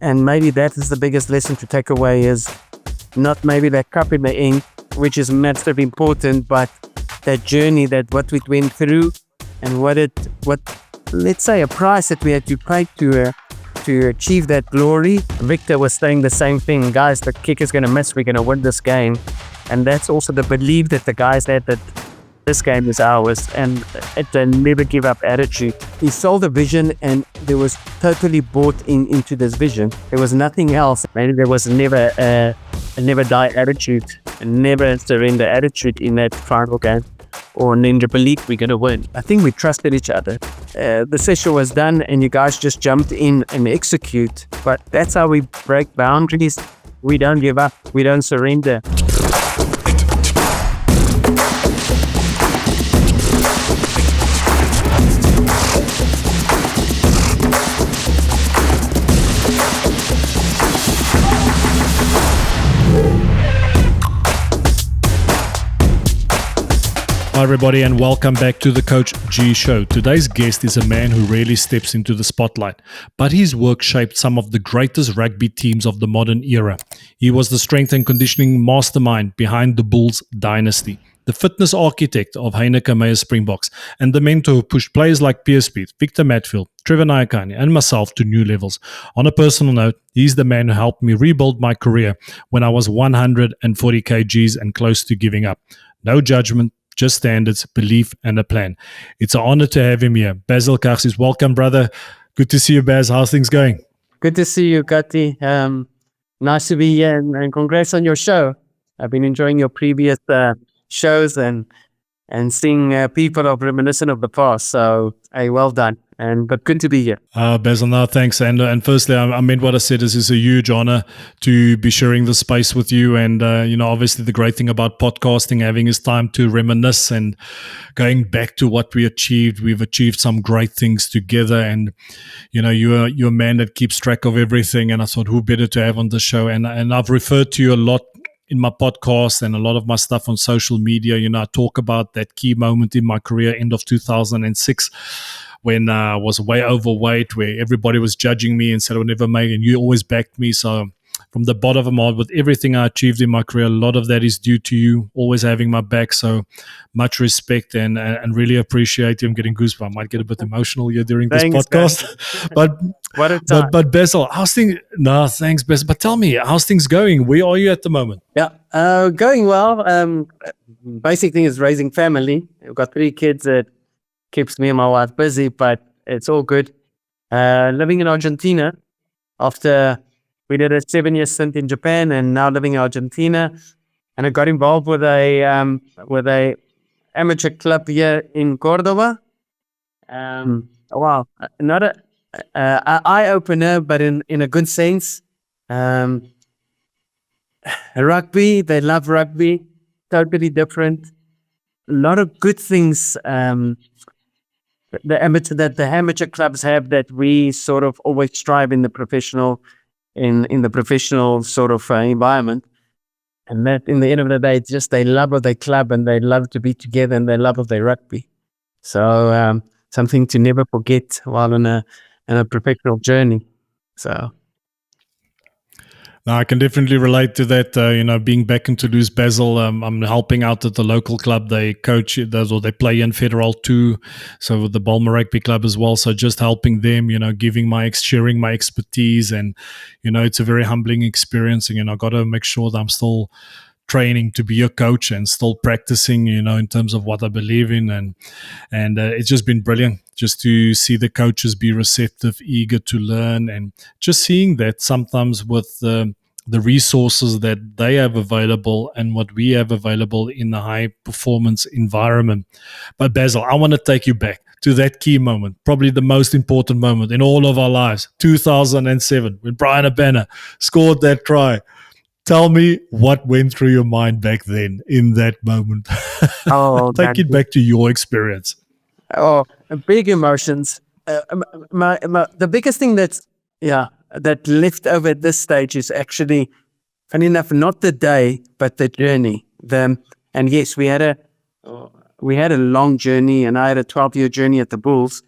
And maybe that is the biggest lesson to take away, is not maybe that cup in the end, which is massively important, but that journey, that what we went through, and what let's say a price that we had to pay to achieve that glory. Victor was saying the same thing, guys, the kick is going to miss, we're going to win this game. And that's also the belief that the guys had, that this game is ours, and it's a never give up attitude. He sold a vision, and there was totally bought into this vision. There was nothing else. Maybe there was never a never die attitude, a never surrender attitude in that final game, or ninja belief we're going to win. I think we trusted each other. The session was done, and you guys just jumped in and execute. But that's how we break boundaries. We don't give up. We don't surrender. Hi everybody, and welcome back to the Coach G Show. Today's guest is a man who rarely steps into the spotlight, but his work shaped some of the greatest rugby teams of the modern era. He was the strength and conditioning mastermind behind the Bulls Dynasty, the fitness architect of Reignited Springboks, and the mentor who pushed players like Pierce Piet, Victor Matfield, Trevor Nyakane, and myself to new levels. On a personal note, he's the man who helped me rebuild my career when I was 140 kgs and close to giving up. No judgment, just standards, belief, and a plan. It's an honor to have him here. Basil Carzis, welcome, brother. Good to see you, Baz. How's things going? Good to see you, Gatti. Nice to be here, and congrats on your show. I've been enjoying your previous shows and seeing people of reminiscent of the past. So, hey, well done. But good to be here. Basil, no, thanks. And firstly, I meant what I said. This is a huge honor to be sharing the space with you. And, obviously the great thing about podcasting, having is time to reminisce and going back to what we achieved. We've achieved some great things together. And, you're a man that keeps track of everything. And I thought, who better to have on the show? And I've referred to you a lot in my podcast and a lot of my stuff on social media. I talk about that key moment in my career, end of 2006. When I was way overweight, where everybody was judging me and said I would never make it, and you always backed me. So from the bottom of my heart, with everything I achieved in my career, a lot of that is due to you always having my back. So much respect and really appreciate you. I'm getting goosebumps. I might get a bit emotional here during this podcast. But what a time. But Basil, how's things? No, thanks, Basil. But tell me, how's things going? Where are you at the moment? Yeah, going well. Basic thing is raising family. I've got 3 kids that keeps me and my wife busy, but it's all good. Living in Argentina after we did a 7-year stint in Japan, and now living in Argentina. And I got involved with a amateur club here in Cordoba. Wow, not a eye opener, but in a good sense. Rugby, they love rugby, totally different. A lot of good things. The amateur clubs have that we sort of always strive in the professional sort of environment, and that in the end of the day, it's just they love of their club and they love to be together and they love of their rugby. So something to never forget while on a professional journey. So. No, I can definitely relate to that. Being back in Toulouse, Basil, I'm helping out at the local club. They coach those, or they play in Federal 2, so with the Balmer Rugby Club as well. So just helping them, sharing my expertise, and it's a very humbling experience. And I got to make sure that I'm still training to be a coach and still practicing, in terms of what I believe in, and it's just been brilliant just to see the coaches be receptive, eager to learn, and just seeing that sometimes with the resources that they have available and what we have available in a high performance environment. But Basil, I want to take you back to that key moment, probably the most important moment in all of our lives, 2007, when Brian Abana scored that try. Tell me what went through your mind back then in that moment. Take it back to your experience. Oh, big emotions. The biggest thing that left over at this stage is actually, funny enough, not the day, but the journey. And yes, we had a long journey, and I had a 12-year journey at the Bulls.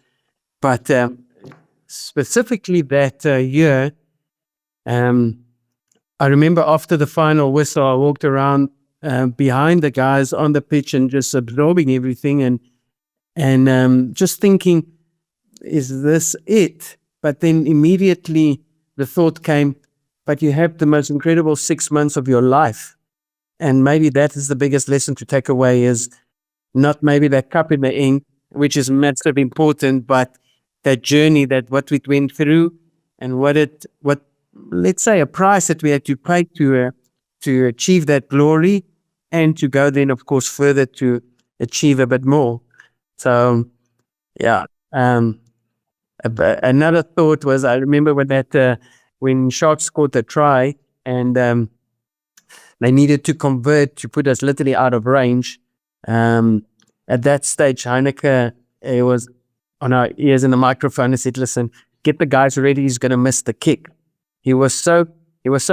But specifically that year, Um, I remember after the final whistle, I walked around behind the guys on the pitch and just absorbing everything and just thinking, is this it? But then immediately the thought came, but you have the most incredible 6 months of your life. And maybe that is the biggest lesson to take away, is not maybe that cup in the end, which is massively important, but that journey, that what we went through and what let's say a price that we had to pay to achieve that glory and to go then, of course, further to achieve a bit more. So, yeah. Another thought was, I remember when Sharks scored the try and they needed to convert to put us literally out of range. At that stage, Heineke was on our ears in the microphone and said, "Listen, get the guys ready. He's going to miss the kick." He was so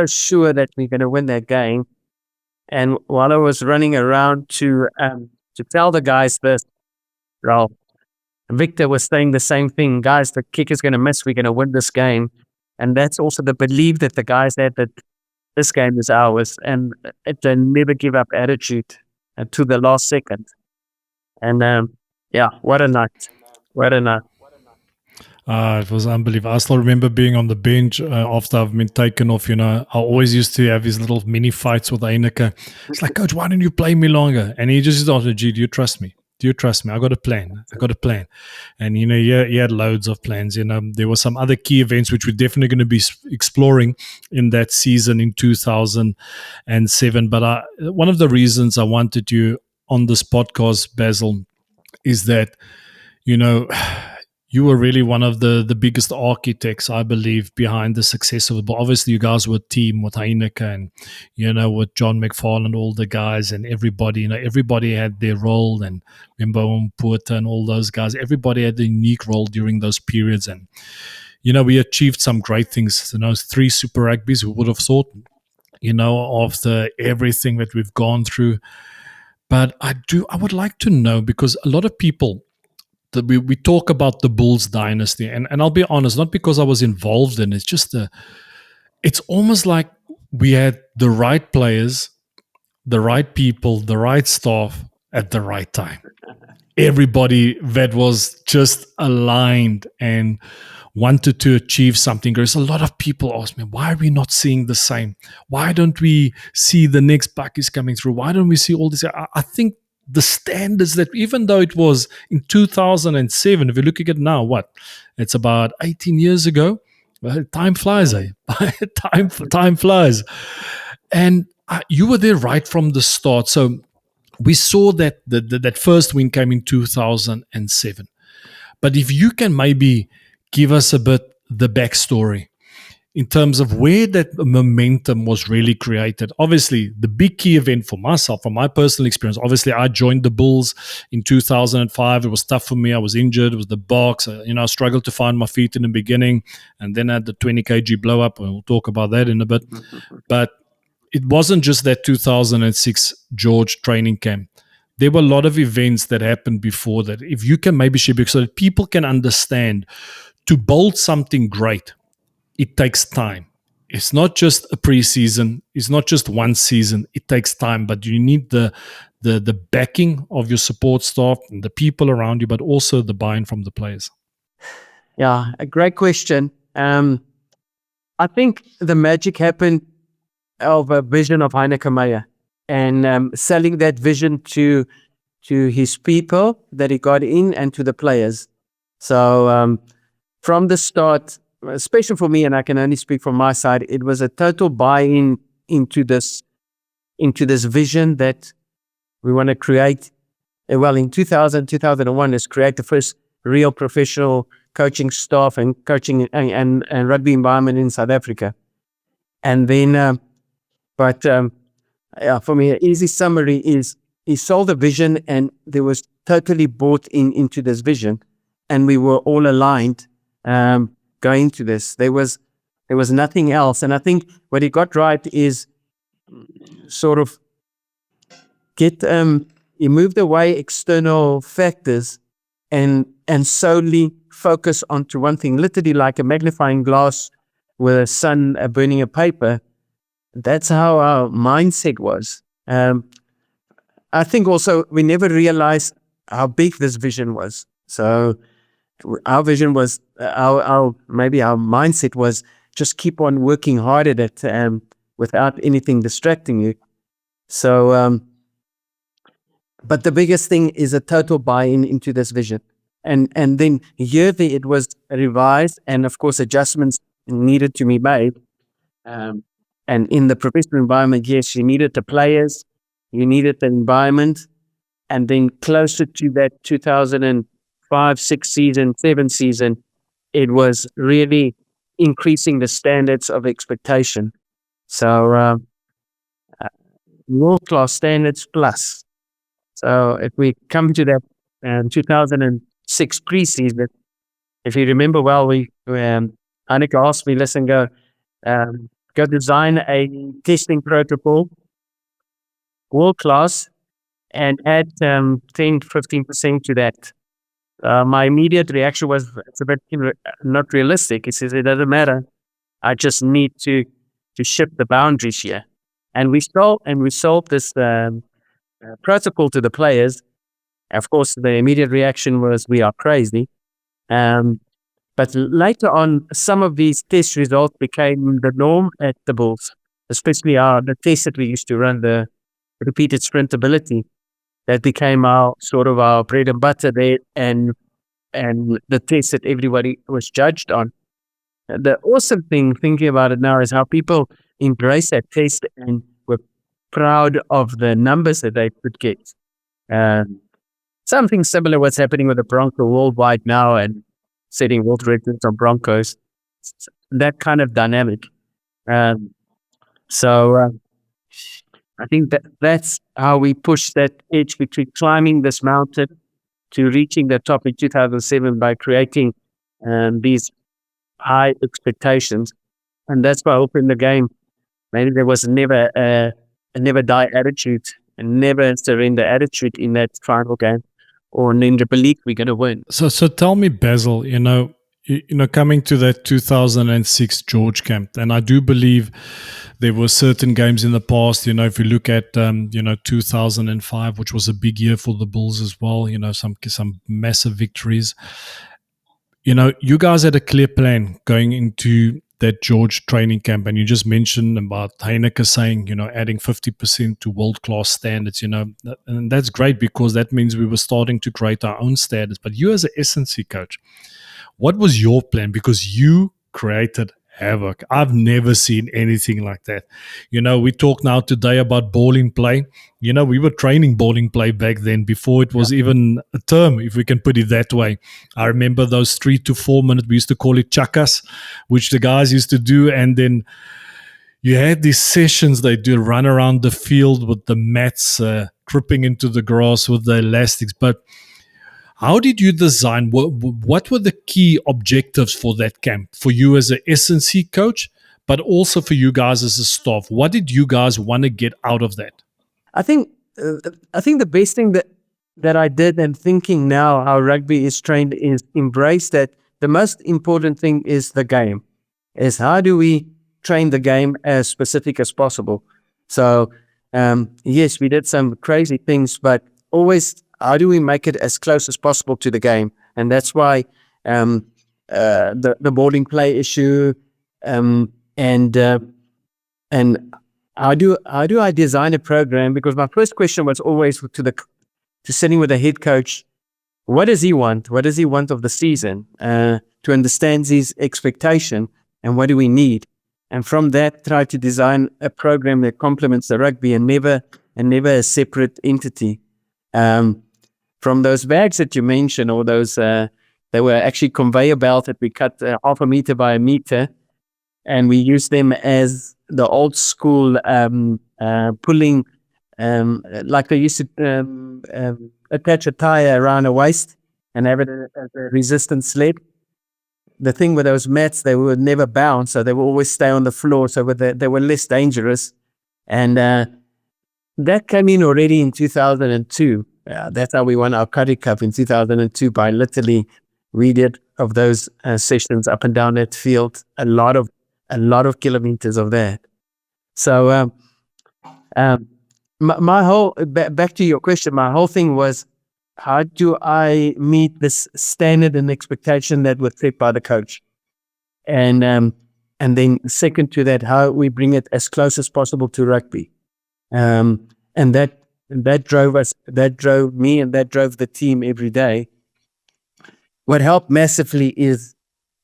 sure that we're going to win that game. And while I was running around to tell the guys this, Ralph, Victor was saying the same thing. Guys, the kick is going to miss. We're going to win this game. And that's also the belief that the guys had, that this game is ours. And it's a never give up attitude to the last second. And yeah, what a night. What a night. It was unbelievable. I still remember being on the bench after I've been taken off. I always used to have these little mini fights with Heineke. It's like, "Coach, why don't you play me longer?" And he just asked, "G, do you trust me? Do you trust me? I got a plan. And, he had loads of plans. There were some other key events which we're definitely going to be exploring in that season in 2007. But one of the reasons I wanted you on this podcast, Basil, is that, you were really one of the biggest architects, I believe, behind the success of it. But obviously, you guys were a team with Heineke and, with John McFarland, all the guys and everybody. Everybody had their role. And remember Puerta and all those guys. Everybody had a unique role during those periods. And, we achieved some great things. 3 Super Rugbies, who would have thought, after everything that we've gone through. But I would like to know, because a lot of people, we talk about the Bulls dynasty, and I'll be honest, not because I was involved in it, it's almost like we had the right players, the right people, the right staff at the right time. Everybody that was just aligned and wanted to achieve something. There's a lot of people ask me, why are we not seeing the same? Why don't we see the next buck is coming through? Why don't we see all this? I think the standards that, even though it was in 2007, if you look at it now, it's about 18 years ago. Well, time flies, eh? Time flies. And you were there right from the start. So we saw that that first win came in 2007. But if you can maybe give us a bit the backstory in terms of where that momentum was really created. Obviously, the big key event for myself, from my personal experience, obviously I joined the Bulls in 2005. It was tough for me. I was injured. It was the box. I struggled to find my feet in the beginning, and then I had the 20 kg blow up, and we'll talk about that in a bit. But it wasn't just that 2006 George training camp. There were a lot of events that happened before that. If you can maybe share, so that people can understand, to build something great, it takes time. It's not just a preseason. It's not just one season. It takes time, but you need the backing of your support staff and the people around you, but also the buy-in from the players. Yeah, a great question. I think the magic happened of a vision of Heineke Meyer and selling that vision to his people that he got in and to the players. So from the start, especially for me, and I can only speak from my side, it was a total buy-in into this vision that we want to create. Well, in 2001, is create the first real professional coaching staff and coaching and rugby environment in South Africa. And then, for me, an easy summary is he sold the vision, and there was totally bought into this vision, and we were all aligned. Going to this, there was nothing else. And I think what he got right is sort of he moved away external factors and solely focus onto one thing, literally like a magnifying glass, with a son burning a paper. That's how our mindset was. I think also we never realized how big this vision was. So our vision was, maybe our mindset was just keep on working hard at it without anything distracting you. So, but the biggest thing is a total buy-in into this vision. And then yearly it was revised, and of course adjustments needed to be made. And in the professional environment, yes, you needed the players, you needed the environment, and then closer to that 2005, 6 season, 7 season, it was really increasing the standards of expectation. So world-class standards plus. So if we come to that 2006 preseason, if you remember well, Annika asked me, listen, go design a testing protocol, world-class, and add 10-15% to that. My immediate reaction was, it's a bit not realistic. He says, it doesn't matter. I just need to shift the boundaries here. And we sold this protocol to the players. Of course, the immediate reaction was, we are crazy. But later on, some of these test results became the norm at the Bulls, especially the test that we used to run, the repeated sprintability. That became our bread and butter there, and the test that everybody was judged on. The awesome thing, thinking about it now, is how people embrace that test and were proud of the numbers that they could get. Something similar what's happening with the Bronco worldwide now and setting world records on Broncos. That kind of dynamic. So I think that's how we push that edge between climbing this mountain to reaching the top in 2007 by creating these high expectations. And that's why I hope in the game, maybe there was never a never die attitude and never surrender attitude in that final game, or in the belief we're going to win. So tell me, Basil, coming to that 2006 George camp, and I do believe there were certain games in the past, if you look at, 2005, which was a big year for the Bulls as well, some massive victories. You guys had a clear plan going into that George training camp, and you just mentioned about Heineke saying, adding 50% to world-class standards, and that's great because that means we were starting to create our own standards. But you as an S&C coach, what was your plan? Because you created havoc. I've never seen anything like that. We talk now today about ball in play. We were training ball in play back then before it was even a term, if we can put it that way. I remember those 3 to 4 minutes, we used to call it chakas, which the guys used to do. And then you had these sessions they do run around the field with the mats tripping into the grass with the elastics. But how did you design? What were the key objectives for that camp for you as an S&C coach, but also for you guys as a staff? What did you guys want to get out of that? I think the best thing that I did, and thinking now how rugby is trained, is embrace that the most important thing is the game. Is how do we train the game as specific as possible? So yes, we did some crazy things, but always, how do we make it as close as possible to the game? And that's why the boarding play issue, and how do I design a program? Because my first question was always to sitting with the head coach. What does he want? What does he want of the season? To understand his expectation, and what do we need? And from that, try to design a program that complements the rugby and never a separate entity. From those bags that you mentioned, or those, they were actually conveyor belts that we cut half a meter by a meter, and we used them as the old school pulling, like they used to attach a tire around a waist and have it as a resistance sled. The thing with those mats, they would never bounce, so they would always stay on the floor, so they were less dangerous. And that came in already in 2002. That's how we won our Currie Cup in 2002, by literally we did of those sessions up and down that field. A lot of a lot of kilometers of that. So my whole, back to your question, my whole thing was, how do I meet this standard and expectation that was set by the coach? And then second to that, how we bring it as close as possible to rugby. And that drove me, and that drove the team every day. What helped massively is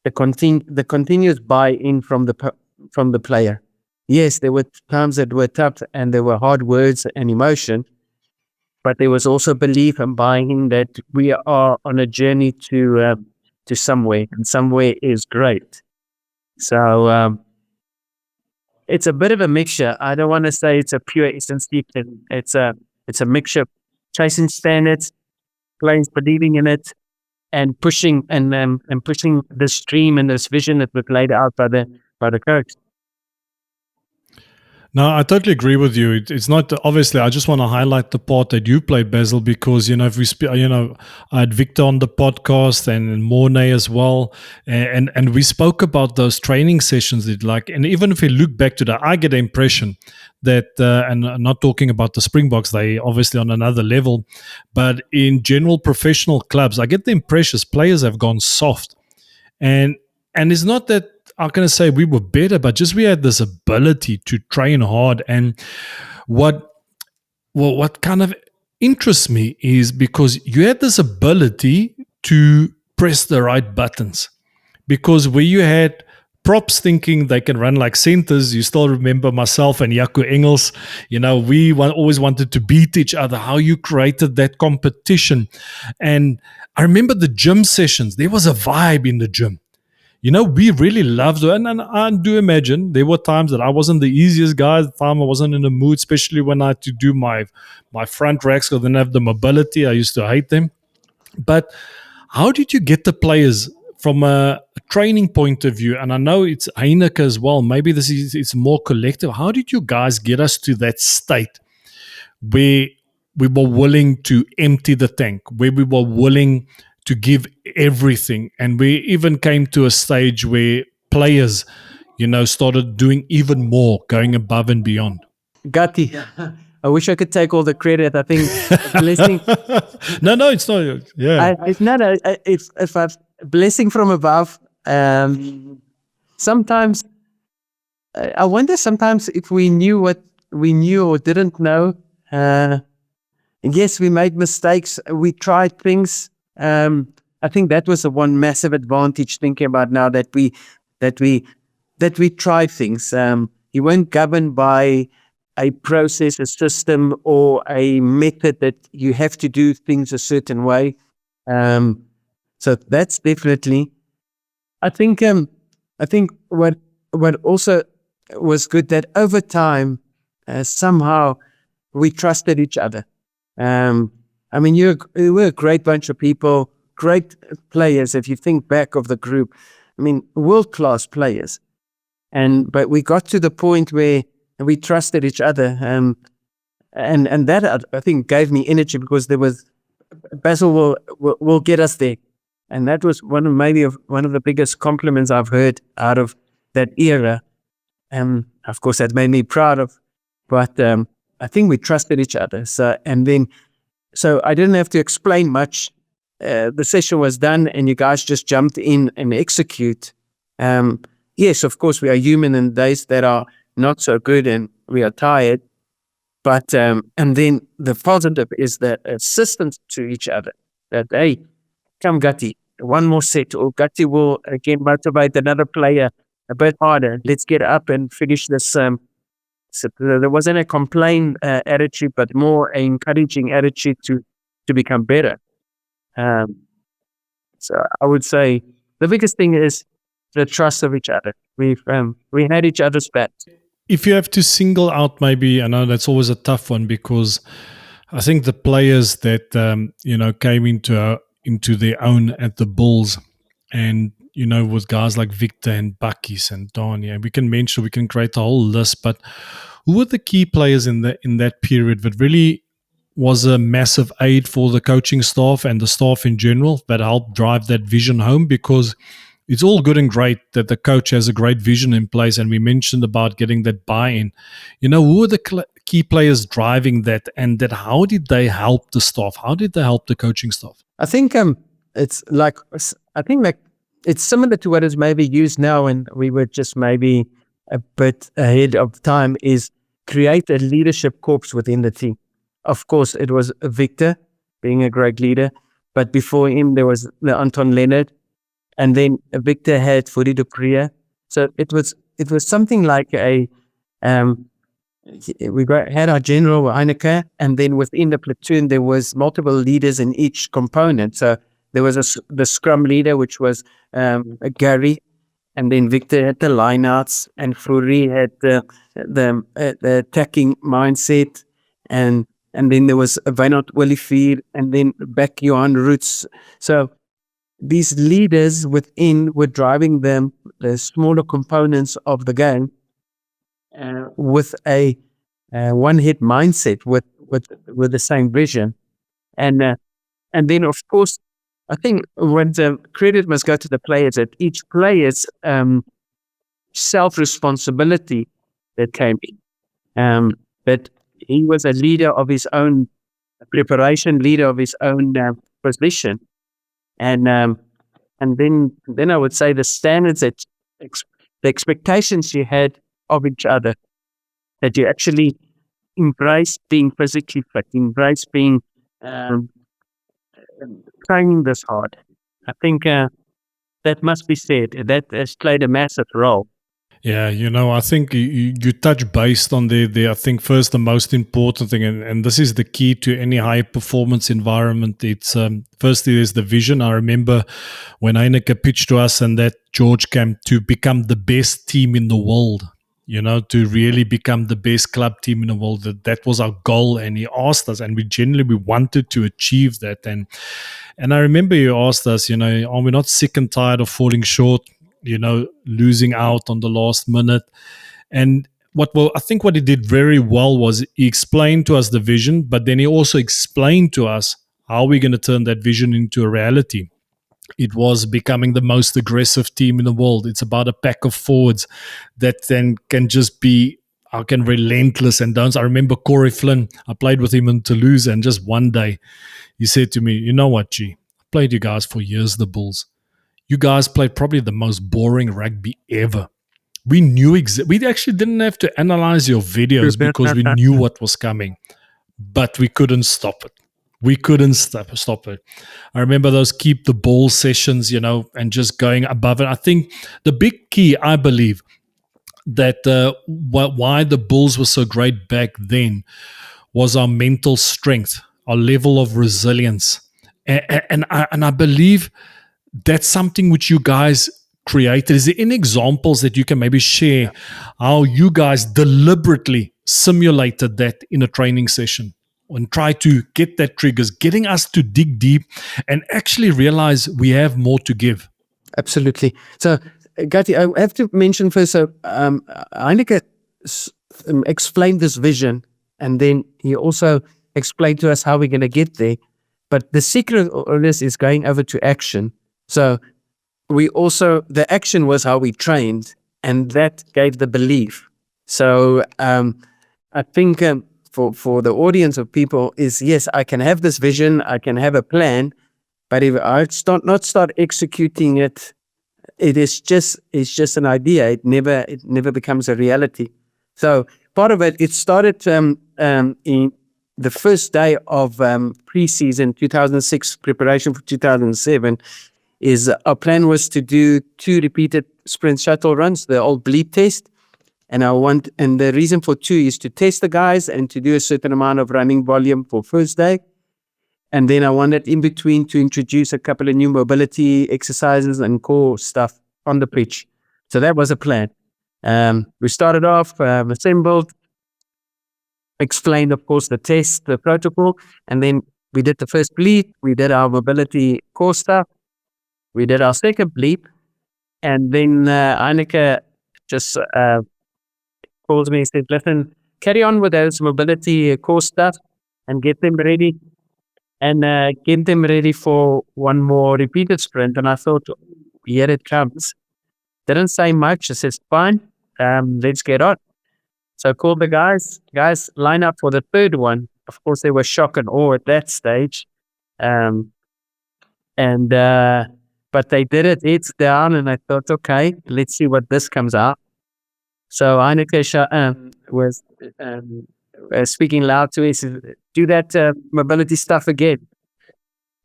the continuous buy-in from the player. Yes, there were times that were tough and there were hard words and emotion, but there was also belief and buy-in that we are on a journey to somewhere, and somewhere is great. So it's a bit of a mixture. I don't want to say it's a pure Eastern steep thing. It's a mixture of chasing standards, players believing in it, and pushing pushing this dream and this vision that was laid out by the coach. No, I totally agree with you. It's not, obviously, I just want to highlight the part that you played, Basil, because, if we I had Victor on the podcast and Mornay as well. And we spoke about those training sessions and even if we look back to that, I get the impression that, and I'm not talking about the Springboks, they obviously on another level, but in general professional clubs, I get the impression players have gone soft. And it's not that I'm going to say we were better, but just we had this ability to train hard. And what kind of interests me is because you had this ability to press the right buttons. Because where you had props thinking they can run like centers, you still remember myself and Jaco Engels, we always wanted to beat each other, how you created that competition. And I remember the gym sessions, there was a vibe in the gym. We really loved it. And I do imagine there were times that I wasn't the easiest guy. At the time I wasn't in the mood, especially when I had to do my front racks because I didn't have the mobility. I used to hate them. But how did you get the players from a training point of view? And I know it's Heineke as well. Maybe it's more collective. How did you guys get us to that state where we were willing to empty the tank, where we were willing to give everything? And we even came to a stage where players, started doing even more, going above and beyond. Gatti, I wish I could take all the credit. I think blessing. No, it's not. Yeah, it's a blessing from above. Sometimes I wonder. Sometimes if we knew what we knew or didn't know. Yes, we made mistakes. We tried things. I think that was the one massive advantage thinking about now that we try things. You weren't governed by a process, a system, or a method that you have to do things a certain way. So that's definitely. I think what also was good that over time, somehow we trusted each other. You were a great bunch of people, great players. If you think back of the group, world-class players. But we got to the point where we trusted each other. And that, I think, gave me energy because there was, Basil will get us there. And that was one of the biggest compliments I've heard out of that era. Of course, that made me proud of. But I think we trusted each other. So I didn't have to explain much. The session was done and you guys just jumped in and execute. Yes, of course, we are human in days that are not so good and we are tired. But, and then the positive is the assistance to each other. That, hey, come Gatti, one more set, or Gatti will again motivate another player a bit harder. Let's get up and finish this. So there wasn't a complain attitude, but more an encouraging attitude to become better. So I would say the biggest thing is the trust of each other. We had each other's back. If you have to single out, maybe, I know that's always a tough one because I think the players that came into their own at the Bulls, and with guys like Victor and Bakkies and Dania, we can create a whole list. But who were the key players in that period that really was a massive aid for the coaching staff and the staff in general that helped drive that vision home? Because it's all good and great that the coach has a great vision in place, and we mentioned about getting that buy-in. Who are the key players driving that, and that how did they help the staff? How did they help the coaching staff? I think it's like it's similar to what is maybe used now, and we were just maybe a bit ahead of time, is create a leadership corps within the team. Of course, it was Victor being a great leader, but before him there was the Anton Leonard, and then Victor had Fudi de Priya. So it was something like a had our general Heineke, and then within the platoon there was multiple leaders in each component. So there was the scrum leader, which was Gary, and then Victor had the lineouts, and Fourie had the attacking mindset, and then there was Wynand Olivier, and then back Johan Roots. So these leaders within were driving the smaller components of the game with a one-hit mindset, with the same vision, and then of course I think when the credit must go to the players, that each player's self-responsibility that came in. But he was a leader of his own preparation, leader of his own position, and then I would say the standards that the expectations you had of each other, that you actually embrace being physically fit, embrace being training this hard. I think that must be said. That has played a massive role. Yeah, I think you touch based on the I think first the most important thing, and this is the key to any high performance environment. It's firstly there's the vision. I remember when Heineke pitched to us and that George came to become the best team in the world. To really become the best club team in the world. That was our goal, and he asked us, and we wanted to achieve that. And I remember he asked us, are we not sick and tired of falling short? Losing out on the last minute. And I think what he did very well was he explained to us the vision, but then he also explained to us how we're going to turn that vision into a reality. It was becoming the most aggressive team in the world. It's about a pack of forwards that then can just be relentless and don't. I remember Corey Flynn, I played with him in Toulouse, and just one day he said to me, you know what, G, I played you guys for years, the Bulls. You guys played probably the most boring rugby ever. We knew we actually didn't have to analyze your videos because we knew what was coming, but we couldn't stop it. We couldn't stop it. I remember those keep the ball sessions, and just going above it. I think the big key, I believe, that why the Bulls were so great back then was our mental strength, our level of resilience. And I believe that's something which you guys created. Is there any examples that you can maybe share how you guys deliberately simulated that in a training session and try to get that triggers, getting us to dig deep and actually realize we have more to give? Absolutely. So, Gati, I have to mention first, so Heineke explained this vision, and then he also explained to us how we're going to get there. But the secret of this is going over to action. So the action was how we trained, and that gave the belief. So I think for the audience of people is, yes, I can have this vision, I can have a plan, but if I not start executing it, it's just an idea. It never becomes a reality. So part of it started in the first day of pre-season 2006 preparation for 2007. Is our plan was to do 2 repeated sprint shuttle runs, the old bleep test. And the reason for 2 is to test the guys and to do a certain amount of running volume for first day. And then I wanted in between to introduce a couple of new mobility exercises and core stuff on the pitch. So that was a plan. We started off, assembled, explained, of course, the test, the protocol, and then we did the first bleep. We did our mobility core stuff. We did our second bleep, and then Heineke just calls me and said, listen, carry on with those mobility core stuff and get them ready, and get them ready for one more repeated sprint. And I thought, here it comes. Didn't say much. I says, fine, let's get on. So I called the guys, line up for the third one. Of course, they were shock and awe at that stage. Um, and But they did it, heads down, and I thought, okay, let's see what this comes out. So Heineke was speaking loud to us, do that mobility stuff again.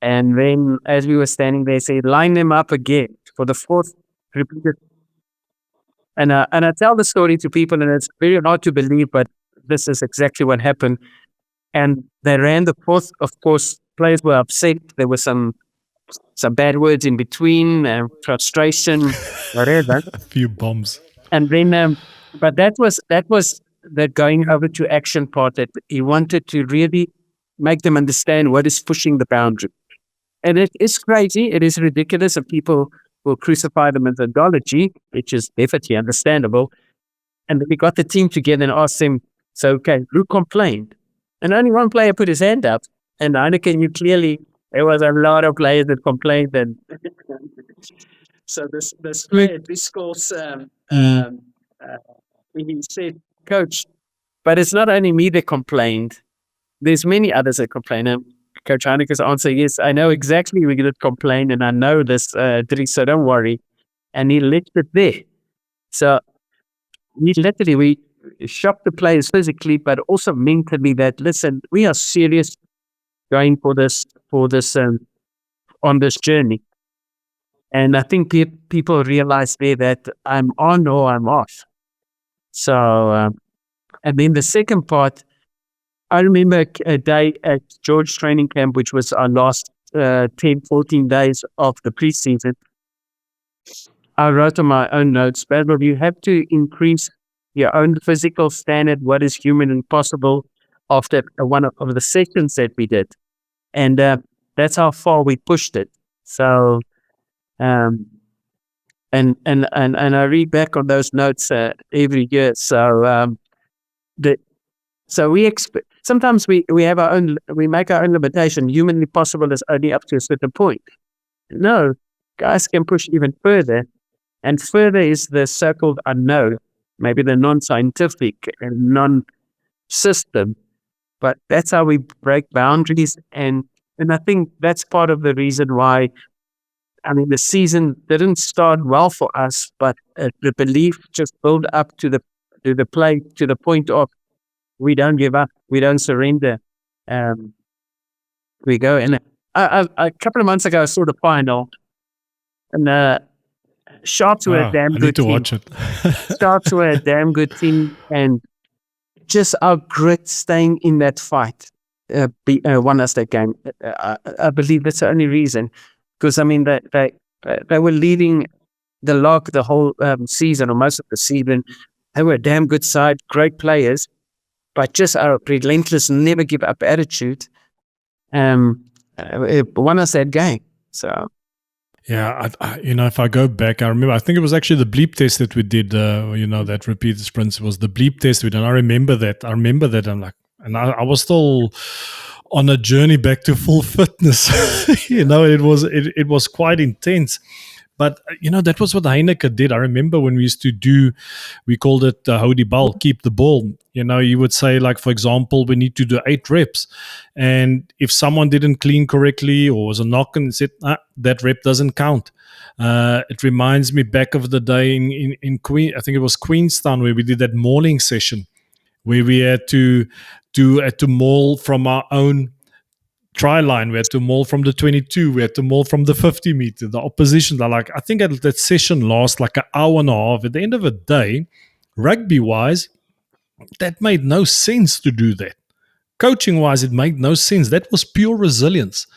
And then as we were standing there, said, line them up again for the fourth repeated. And I tell the story to people, and it's very hard to believe, but this is exactly what happened. And they ran the fourth. Of course, players were upset. There were some bad words in between, frustration, whatever. A few bombs. And then, but that was the going over to action part, that he wanted to really make them understand what is pushing the boundary. And it is crazy. It is ridiculous, and people will crucify the methodology, which is definitely understandable. And we got the team together and asked them, so, okay, who complained? And only one player put his hand up. And Heineke knew clearly there was a lot of players that complained. And so this player, this course, he said, Coach, but it's not only me that complained. There's many others that complain. And Coach Heineke's answer, yes, I know exactly we did complain, and I know this, Dries, so don't worry. And he left it there. So we shocked the players physically, but also mentally, that, listen, we are serious going for this on this journey. And I think people realize there that I'm on or I'm off. So, and then the second part, I remember a day at George training camp, which was our last 10, 14 days of the preseason. I wrote on my own notes, Basil, you have to increase your own physical standard, what is humanly possible, after one of the sessions that we did. And that's how far we pushed it. So, and I read back on those notes every year. So, sometimes we have we make our own limitation. Humanly possible is only up to a certain point. No, guys can push even further, and further is the so-called unknown, maybe the non-scientific and non-system. But that's how we break boundaries, and I think that's part of the reason why. I mean, the season didn't start well for us, but the belief just built up to the play, to the point of, we don't give up. We don't surrender. We go. And a couple of months ago, I saw the final, and Sharks were a damn good team. I need to watch it. Sharks were a damn good team, and just our grit, staying in that fight, won us that game. I believe that's the only reason, because I mean they were leading the log the whole season, or most of the season. They were a damn good side, great players. But just our relentless, never give up attitude, it won us that game. So, yeah, if I go back, I remember. I think it was actually the bleep test that we did. That repeated sprints was the bleep test we did. And I remember that. I'm like, and I was still on a journey back to full fitness. It was quite intense. But, that was what Heineke did. I remember when we used to do, we called it hou die bal, keep the ball. You would say, like, for example, we need to do 8 reps. And if someone didn't clean correctly or was a knock and said, that rep doesn't count. It reminds me back of the day in Queen, I think it was Queenstown, where we did that morning session, where we had to maul from our own try line. We had to maul from the 22. We had to maul from the 50 meter. The opposition, I think that session lasts like an hour and a half. At the end of the day, rugby-wise, that made no sense to do that. Coaching-wise, it made no sense. That was pure resilience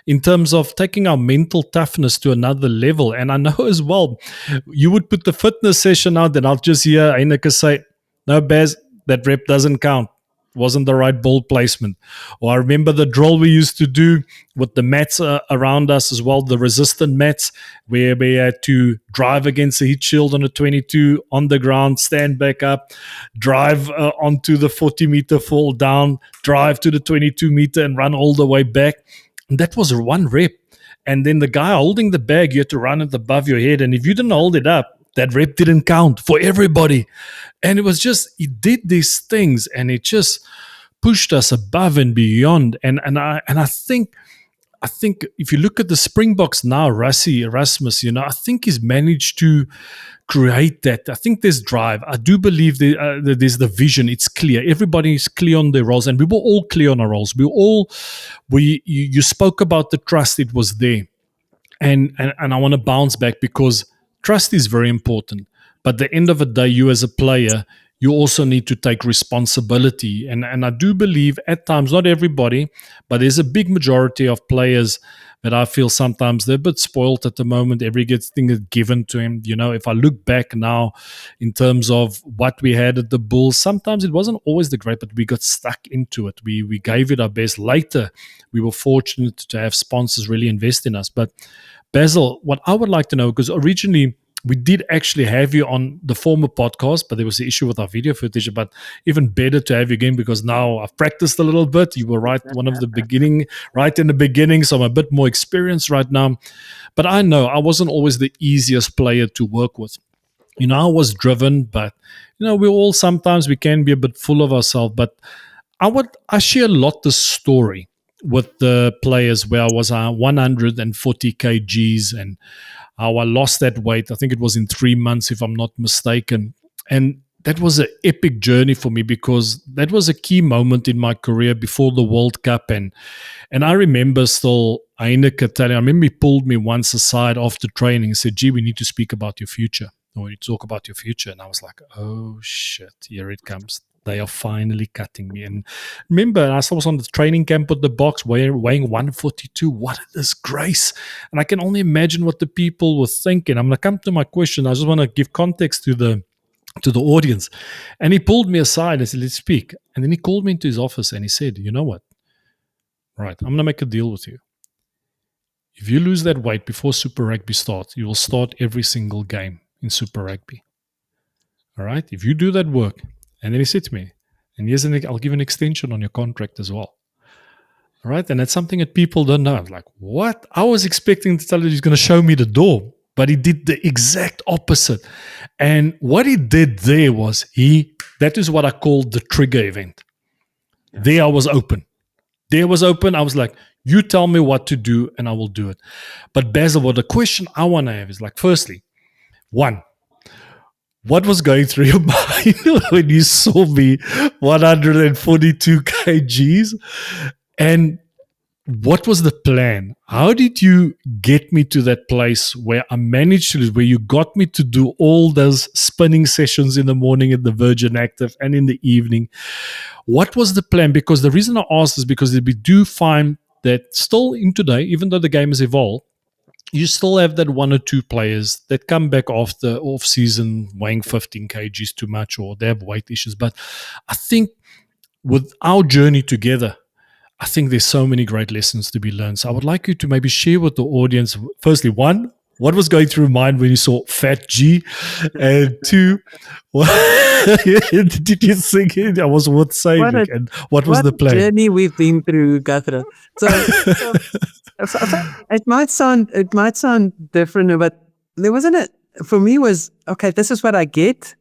in terms of taking our mental toughness to another level. And I know as well, you would put the fitness session out, and I'll just hear Heineke say, no, Baz, that rep doesn't count. Wasn't the right ball placement. Or I remember the drill we used to do with the mats around us as well, the resistant mats, where we had to drive against the heat shield on a 22 on the ground, stand back up, drive onto the 40 meter, fall down, drive to the 22 meter and run all the way back. And that was one rep. And then the guy holding the bag, you had to run it above your head. And if you didn't hold it up, that rep didn't count for everybody. And it was just, he did these things and it just pushed us above and beyond. And I think if you look at the Springboks now, Erasmus, I think he's managed to create that. I think there's drive. I do believe that there's the vision. It's clear. Everybody's clear on their roles, and we were all clear on our roles. You spoke about the trust. It was there, and I want to bounce back because trust is very important. But at the end of the day, you as a player, you also need to take responsibility. And I do believe at times, not everybody, but there's a big majority of players that I feel sometimes they're a bit spoiled at the moment. Everything is given to him. If I look back now in terms of what we had at the Bulls, sometimes it wasn't always the great, but we got stuck into it. We gave it our best. Later, we were fortunate to have sponsors really invest in us. But Basil, what I would like to know, because originally we did actually have you on the former podcast, but there was the issue with our video footage. But even better to have you again because now I've practiced a little bit. You were right in the beginning, so I'm a bit more experienced right now. But I know I wasn't always the easiest player to work with. I was driven, but we all sometimes we can be a bit full of ourselves. But I share a lot the story with the players where I was 140 kgs and how I lost that weight. I think it was in 3 months, if I'm not mistaken. And that was an epic journey for me because that was a key moment in my career before the World Cup. And I remember still, Heineke telling, I remember he pulled me once aside after training and said, gee, we need to speak about your future. Or we need to talk about your future. And I was like, oh, shit, here it comes. They are finally cutting me. And remember, I was on the training camp with the box weighing 142. What a disgrace. And I can only imagine what the people were thinking. I'm going to come to my question. I just want to give context to the audience. And he pulled me aside and said, let's speak. And then he called me into his office and he said, you know what? Right, I'm going to make a deal with you. If you lose that weight before Super Rugby starts, you will start every single game in Super Rugby. All right? If you do that work, and then he said to me, and here's I'll give an extension on your contract as well. All right? And that's something that people don't know. I'm like, what? I was expecting to tell you he's going to show me the door, but he did the exact opposite. And what he did there was that is what I called the trigger event. Yes. There I was open. I was like, you tell me what to do and I will do it. But Basil, the question I want to have is like, firstly, one, what was going through your mind when you saw me 142 kgs? And what was the plan? How did you get me to that place where I managed to, where you got me to do all those spinning sessions in the morning at the Virgin Active and in the evening? What was the plan? Because the reason I asked is because we do find that still in today, even though the game has evolved, you still have that one or two players that come back after off-season weighing 15 kgs too much or they have weight issues. But I think with our journey together, I think there's so many great lessons to be learned. So I would like you to maybe share with the audience, firstly, one, what was going through your mind when you saw Fat G? And two, what did you think I was worth saving? And what was the plan? What journey we've been through, Gurthro. So it might sound different, but there wasn't for me was, okay, this is what I get.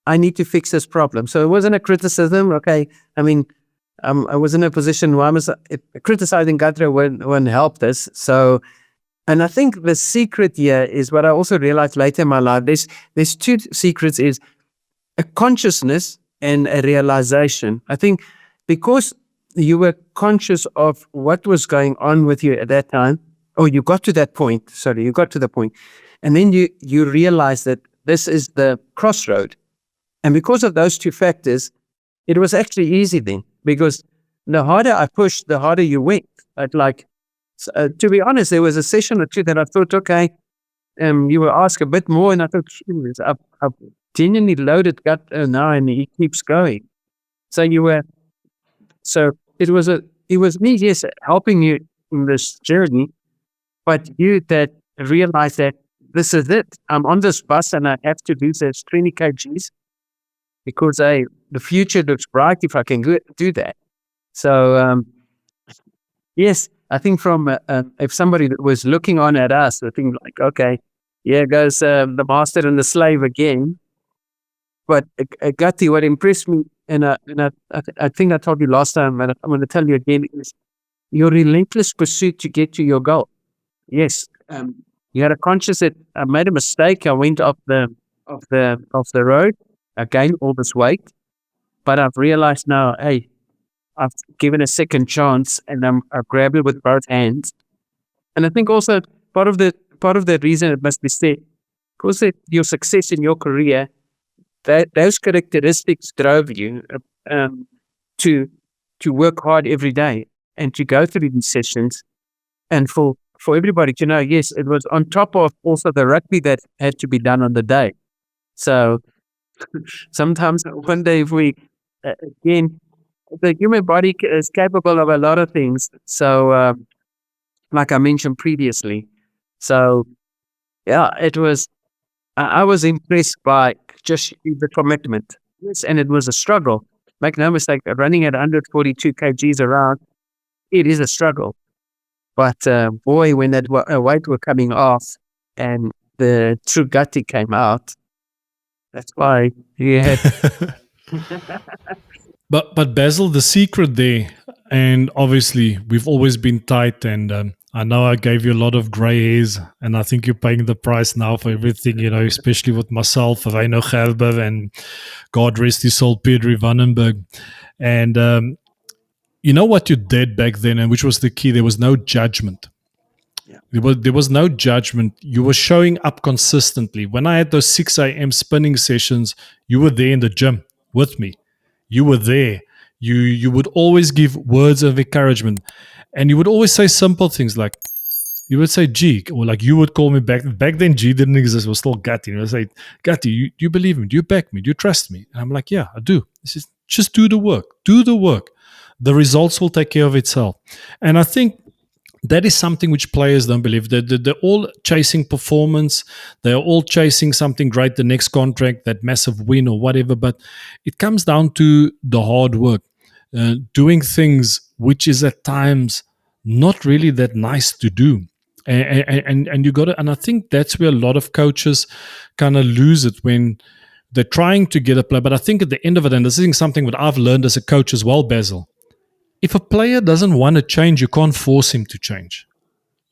I need to fix this problem. So it wasn't a criticism. Okay. I mean, I was in a position where criticizing Gurthro wouldn't help this. So, and I think the secret here is what I also realized later in my life. There's two secrets: is a consciousness and a realization. I think because you were conscious of what was going on with you at that time, or you got to the point, and then you realized that this is the crossroad. And because of those two factors, it was actually easy then, because the harder I pushed, the harder you went. To be honest, there was a session or two that I thought, okay, you were asked a bit more, and I thought, I've genuinely loaded gut now, and he keeps going. So it was me, yes, helping you in this journey, but you that realized that this is it. I'm on this bus and I have to lose those 20 kgs because the future looks bright if I can do that. So, yes, I think from if somebody that was looking on at us, I think like, okay, here goes the master and the slave again. But Gatti, what impressed me, I think I told you last time, and I'm going to tell you again, is your relentless pursuit to get to your goal. Yes, you had a conscious that I made a mistake. I went off the road. I gained all this weight, but I've realized now, hey, I've given a second chance, and I grab it with both hands. And I think also part of the reason it must be said, because your success in your career, those characteristics drove you to work hard every day and to go through these sessions, and for everybody to know, yes, it was on top of also the rugby that had to be done on the day. So sometimes one day, if we again, the human body is capable of a lot of things. So like I mentioned previously, so yeah, it was. I was impressed by just the commitment. Yes, and it was a struggle. Make no mistake, running at 142 kgs around, it is a struggle. But boy, when that weight were coming off and the true Gatti came out, that's why he had. But Basil, the secret there, and obviously we've always been tight, and I know I gave you a lot of grey hairs, and I think you're paying the price now for everything, especially with myself, Reino Gerber, and God rest his soul, Pedro Vandenberg. And you know what you did back then, and which was the key? There was no judgment. Yeah. There was no judgment. You were showing up consistently. When I had those 6 a.m. spinning sessions, you were there in the gym with me. You were there. You would always give words of encouragement, and you would always say simple things like, you would say G, or like you would call me back then. G didn't exist; it was still Gatti. You would say, Gatti, you believe me? Do you back me? Do you trust me? And I'm like, yeah, I do. This is just do the work. Do the work. The results will take care of itself. And I think that is something which players don't believe. They're all chasing performance. They're all chasing something great, the next contract, that massive win or whatever. But it comes down to the hard work, doing things which is at times not really that nice to do. And you got to, and I think that's where a lot of coaches kind of lose it when they're trying to get a player. But I think at the end of it, and this is something that I've learned as a coach as well, Basil, if a player doesn't want to change, you can't force him to change.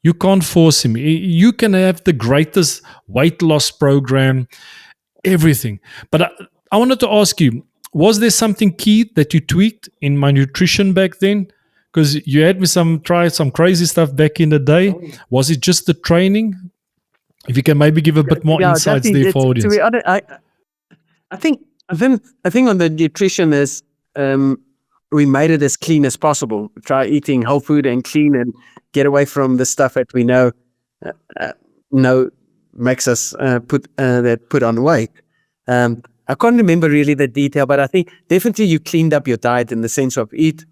You can't force him. You can have the greatest weight loss program, everything. But I wanted to ask you, was there something key that you tweaked in my nutrition back then? Because you had me try some crazy stuff back in the day. Was it just the training? If you can maybe give a bit more insights there for audience. To be honest, I think on the nutrition is we made it as clean as possible. Try eating whole food and clean, and get away from the stuff that we know makes us put on weight. I can't remember really the detail, but I think definitely you cleaned up your diet in the sense of eat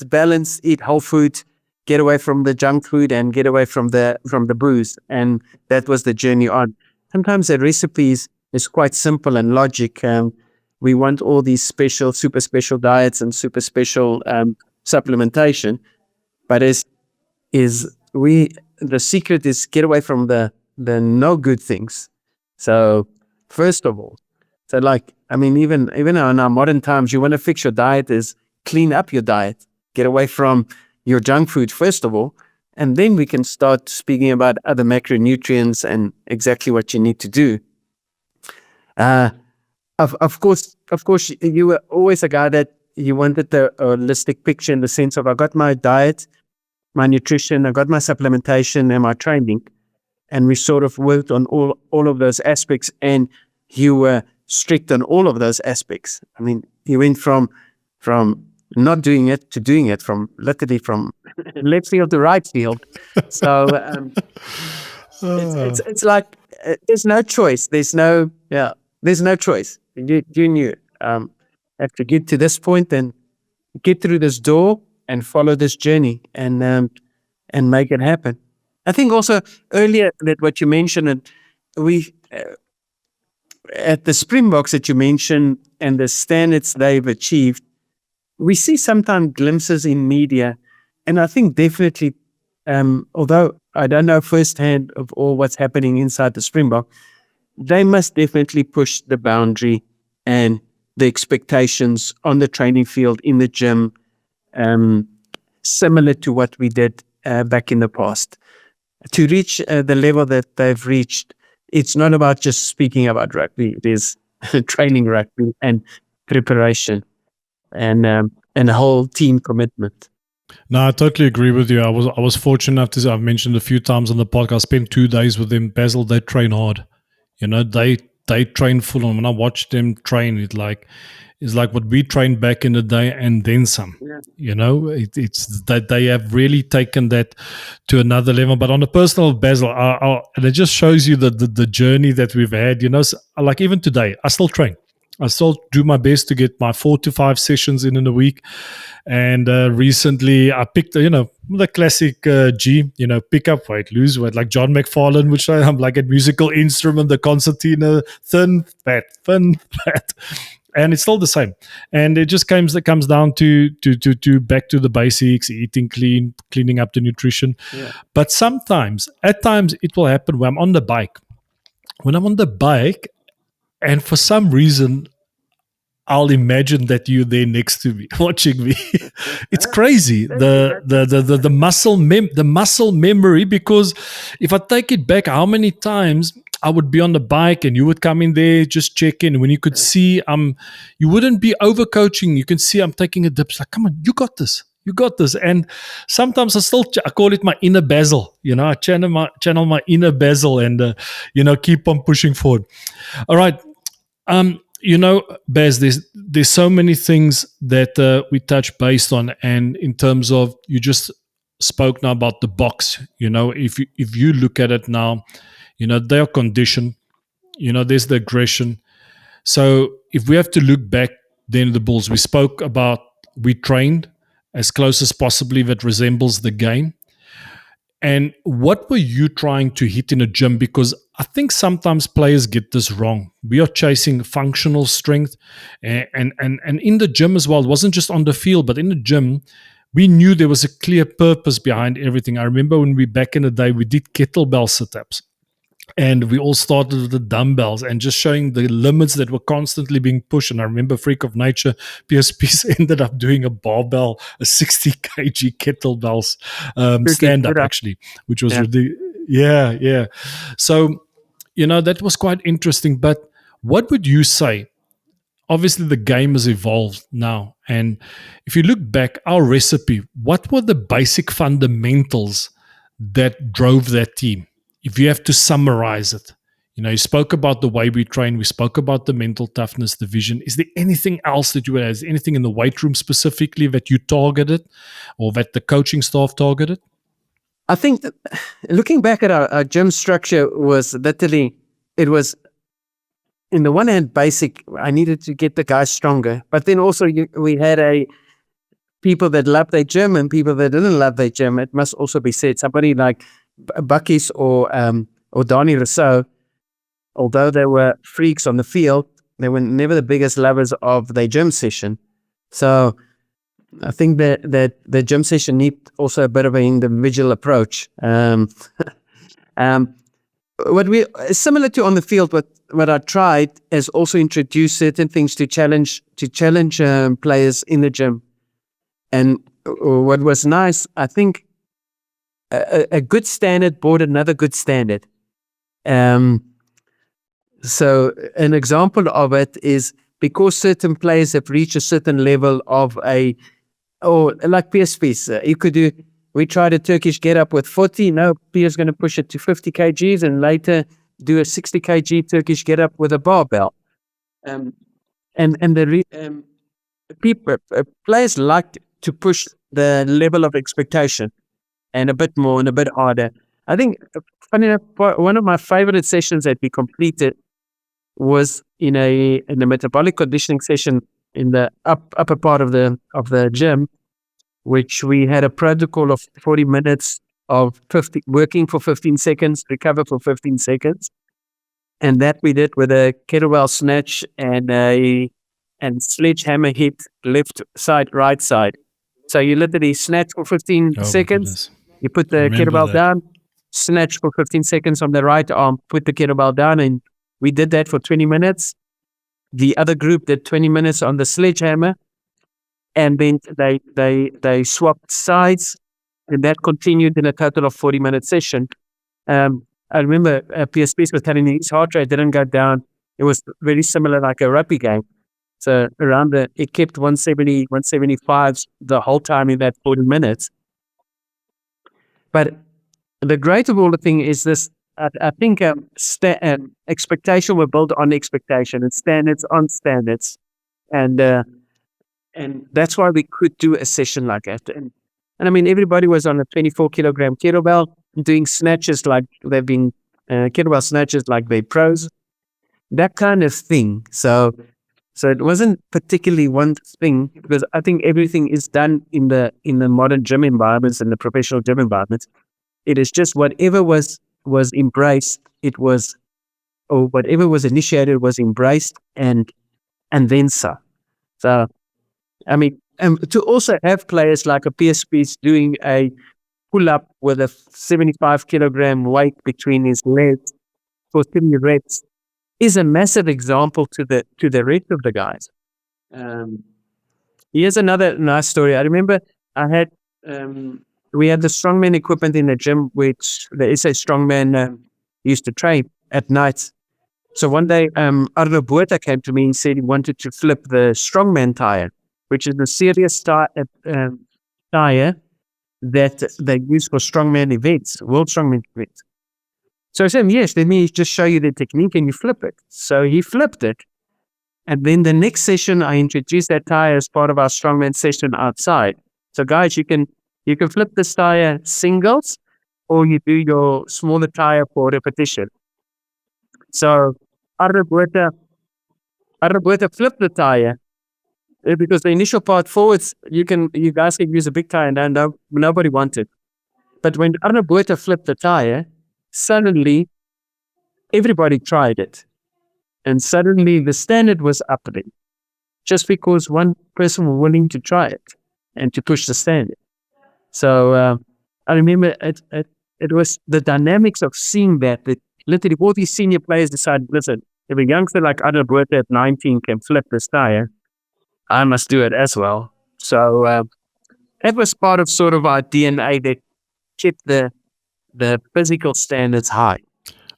balance, eat whole food, get away from the junk food, and get away from the booze. And that was the journey on. Sometimes the recipes is quite simple and logic. We want all these super special diets and super special supplementation, but the secret is get away from the no good things. So first of all, even in our modern times, you want to fix your diet is clean up your diet, get away from your junk food first of all, and then we can start speaking about other macronutrients and exactly what you need to do. Of course, you were always a guy that you wanted the holistic picture in the sense of I got my diet, my nutrition, I got my supplementation and my training, and we sort of worked on all of those aspects, and you were strict on all of those aspects. I mean, you went from not doing it to doing it, literally from left field to right field. So it's like there's no choice. There's no choice. You knew have to get to this point and get through this door and follow this journey and make it happen. I think also earlier that what you mentioned, and we at the Springboks that you mentioned and the standards they've achieved, we see sometimes glimpses in media And I think definitely, although I don't know firsthand of all what's happening inside the Springbok, they must definitely push the boundary and the expectations on the training field, in the gym, similar to what we did back in the past. To reach the level that they've reached, it's not about just speaking about rugby. It is training rugby and preparation and a whole team commitment. No, I totally agree with you. I was fortunate enough to, I've mentioned a few times on the podcast, I spent 2 days with them. Basil, they train hard. You know, they train full on. When I watch them train, it's like what we trained back in the day and then some. Yeah. You know, it's that they have really taken that to another level. But on a personal, Basil, and it just shows you the journey that we've had. You know, so, like even today, I still train. I still do my best to get my 4 to 5 sessions in a week. And recently I picked, the classic G, pick up weight, lose weight, like John McFarlane, which I'm like a musical instrument, the concertina, thin, fat. And it's still the same. And it just comes down to back to the basics, eating clean, cleaning up the nutrition. Yeah. But at times it will happen when I'm on the bike. When I'm on the bike, and for some reason, I'll imagine that you're there next to me, watching me. It's crazy. The muscle memory, because if I take it back, how many times I would be on the bike and you would come in there, just check in. When you could see, you wouldn't be overcoaching. You can see I'm taking a dip. It's like, come on, you got this. You got this. And sometimes I call it my inner Basil. I channel my inner Basil and, keep on pushing forward. All right. Baz, there's so many things that we touch based on, and in terms of, you just spoke now about the box. If you look at it now, they are conditioned. There's the aggression. So if we have to look back, then the Bulls, we spoke about, we trained as close as possibly that resembles the game. And what were you trying to hit in a gym? Because I think sometimes players get this wrong. We are chasing functional strength, and in the gym as well. It wasn't just on the field, but in the gym, we knew there was a clear purpose behind everything. I remember when back in the day, we did kettlebell sit-ups. And we all started with the dumbbells and just showing the limits that were constantly being pushed. And I remember Freak of Nature, PSPs ended up doing a barbell, a 60 kg kettlebells stand-up, actually, which was ridiculous. Yeah. So, that was quite interesting. But what would you say? Obviously, the game has evolved now. And if you look back, our recipe, what were the basic fundamentals that drove that team? If you have to summarize it, you spoke about the way we train, we spoke about the mental toughness, the vision. Is there anything else that you had? Is there anything in the weight room specifically that you targeted, or that the coaching staff targeted? I think that looking back at our gym structure was literally, it was, in the one hand, basic. I needed to get the guys stronger, but then also we had people that loved their gym and people that didn't love their gym. It must also be said. Somebody like Buckies or Donnie Rousseau, although they were freaks on the field, they were never the biggest lovers of their gym session. So I think that the gym session need also a bit of an individual approach. What we similar to on the field, what I tried is also introduce certain things to challenge players in the gym. And what was nice, I think, a good standard brought another good standard. So an example of it is, because certain players have reached a certain level of like PSPs, we tried a Turkish get up with 40. No, Pierre's going to push it to 50 kgs and later do a 60 kg Turkish get up with a barbell. Players like to push the level of expectation and a bit more and a bit harder. I think, funny enough, one of my favorite sessions that we completed was in a metabolic conditioning session in the upper part of the gym, which we had a protocol of 40 minutes of working for 15 seconds, recover for 15 seconds. And that we did with a kettlebell snatch and sledgehammer hit, left side, right side. So you literally snatch for 15 Oh my seconds, goodness. you put I the remember kettlebell that. down, snatch for 15 seconds on the right arm, put the kettlebell down, and we did that for 20 minutes. The other group did 20 minutes on the sledgehammer, and then they swapped sides, and that continued in a total of 40-minute session. I remember PSP was telling me his heart rate didn't go down. It was very similar like a rugby game. So it kept 170, 175 the whole time in that 40 minutes. But the great of all the thing is this, I think expectation were built on expectation and standards on standards. And that's why we could do a session like that. And I mean, everybody was on a 24 kilogram kettlebell doing snatches like they've been kettlebell snatches like they're pros, that kind of thing. So it wasn't particularly one thing, because I think everything is done in the modern gym environments and the professional gym environments. It is just whatever was embraced, or whatever was initiated was embraced, and then so. So I mean, to also have players like a PSP doing a pull up with a 75 kilogram weight between his legs for 3 reps is a massive example to the rest of the guys. Here's another nice story. I remember we had the strongman equipment in the gym, which the SA strongman used to train at night. So one day, Arno Buerta came to me and said he wanted to flip the strongman tire, which is a serious tire that they use for strongman events, world strongman events. So I said, yes, let me just show you the technique and you flip it. So he flipped it. And then the next session, I introduced that tire as part of our strongman session outside. So guys, you can flip this tire singles, or you do your smaller tire for repetition. So Arno Buerta flipped the tire, because the initial part forwards, you guys can use a big tire, and nobody wanted. But when Arno Buerta flipped the tire, suddenly everybody tried it. And suddenly the standard was up there, just because one person was willing to try it and to push the standard. So I remember it was the dynamics of seeing that literally all these senior players decided, listen, if a youngster like Arno Buerta at 19 can flip this tire, I must do it as well. So that was part of sort of our DNA that kept the physical standards high.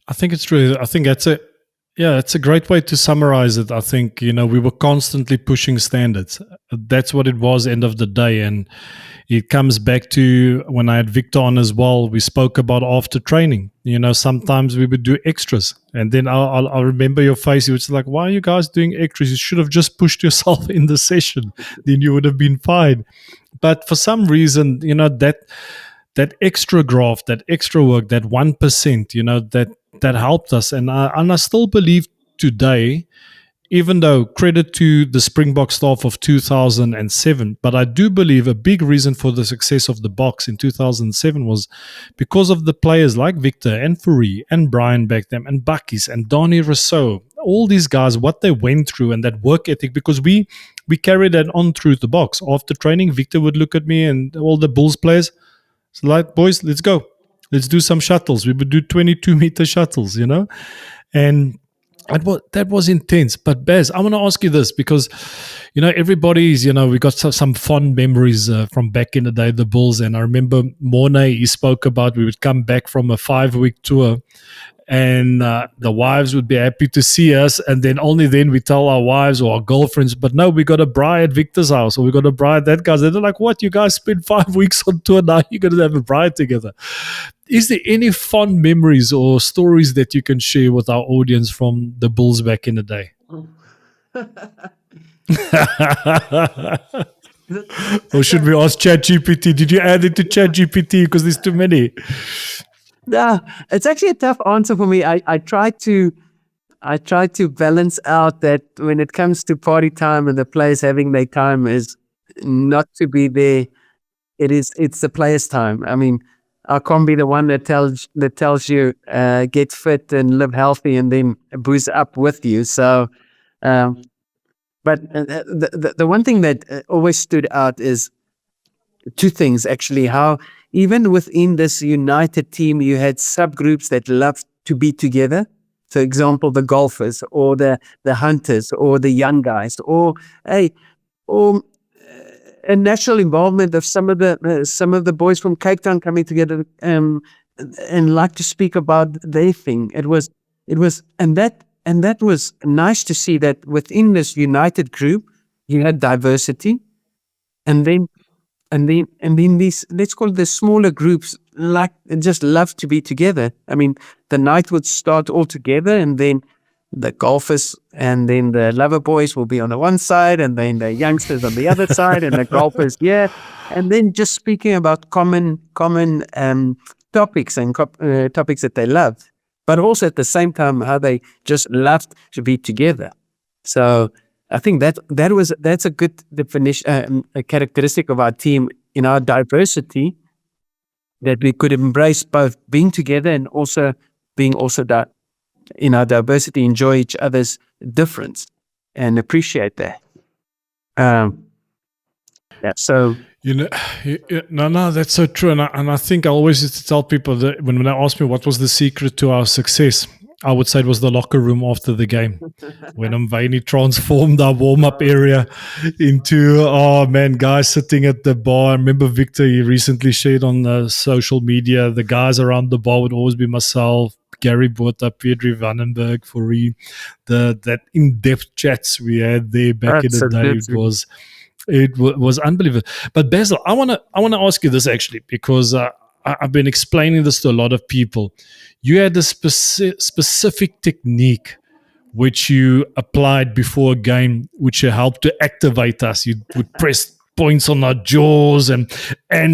I think it's true. I think it's a great way to summarize it. I think, we were constantly pushing standards. That's what it was, end of the day. And it comes back to when I had Victor on as well, we spoke about after training. Sometimes we would do extras. And then I'll remember your face. You was like, why are you guys doing extras? You should have just pushed yourself in the session. Then you would have been fine. But for some reason, that extra graft, that extra work, that 1%, that helped us. And I still believe today, even though credit to the Springbok staff of 2007, but I do believe a big reason for the success of the Boks in 2007 was because of the players like Victor and Fourie and Brian back then and Buckies and Donnie Rousseau, all these guys, what they went through and that work ethic, because we carried that on through the Boks. After training, Victor would look at me and all the Bulls players, so like, boys, let's go. Let's do some shuttles. We would do 22-meter shuttles, and that was intense. But Baz, I want to ask you this because, everybody's, we got some fond memories from back in the day, the Bulls. And I remember Mornay, he spoke about we would come back from a 5-week tour and the wives would be happy to see us. And then only then we tell our wives or our girlfriends, but no, we got a bride at Victor's house or we got a bride at that guy's. And they're like, what? You guys spent 5 weeks on tour. Now you're going to have a bride together. Is there any fond memories or stories that you can share with our audience from the Bulls back in the day? Or should we ask ChatGPT? Did you add it to ChatGPT? Because there's too many. Yeah, it's actually a tough answer for me. I try to balance out that when it comes to party time and the players having their time is not to be there. It's the players' time. I mean, I can't be the one that tells you get fit and live healthy and then boost up with you. So, but the one thing that always stood out is two things actually. How even within this united team, you had subgroups that loved to be together. For example, the golfers or the hunters or the young guys or a national involvement of some of the boys from Cape Town coming together and like to speak about their thing. It was and that was nice to see that within this united group you had diversity, and then these, let's call it the smaller groups, like just love to be together. I mean, the night would start all together, and then the golfers and then the lover boys will be on the one side, and then the youngsters on the other side, and the golfers, yeah. And then just speaking about common topics and topics that they love, but also at the same time how they just loved to be together. So I think that's a good definition, a characteristic of our team in our diversity, that we could embrace both being together and also being in our diversity, enjoy each other's difference and appreciate that. Yeah. So no, that's so true, and I think I always used to tell people that when they ask me what was the secret to our success, I would say it was the locker room after the game, when Mveni transformed our warm-up area into, guys sitting at the bar. I remember Victor, he recently shared on social media, the guys around the bar would always be myself, Gary Botha, Pedri Vandenberg, Fourie, that in-depth chats we had there back in the day. It was unbelievable. But Basil, I want to ask you this actually, because I've been explaining this to a lot of people. You had a specific technique which you applied before a game, which helped to activate us. You would press points on our jaws, and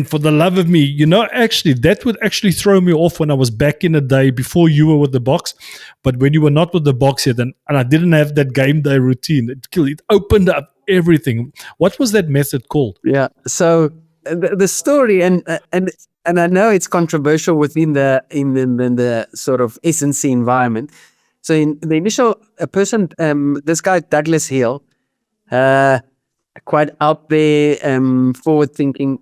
for the love of me, actually that would actually throw me off when I was back in the day before you were with the box. But when you were not with the box yet, and I didn't have that game day routine, it opened up everything. What was that method called? Yeah. So the story, and I know it's controversial within the sort of S&C environment. So in the initial this guy Douglas Hill, quite out there, forward-thinking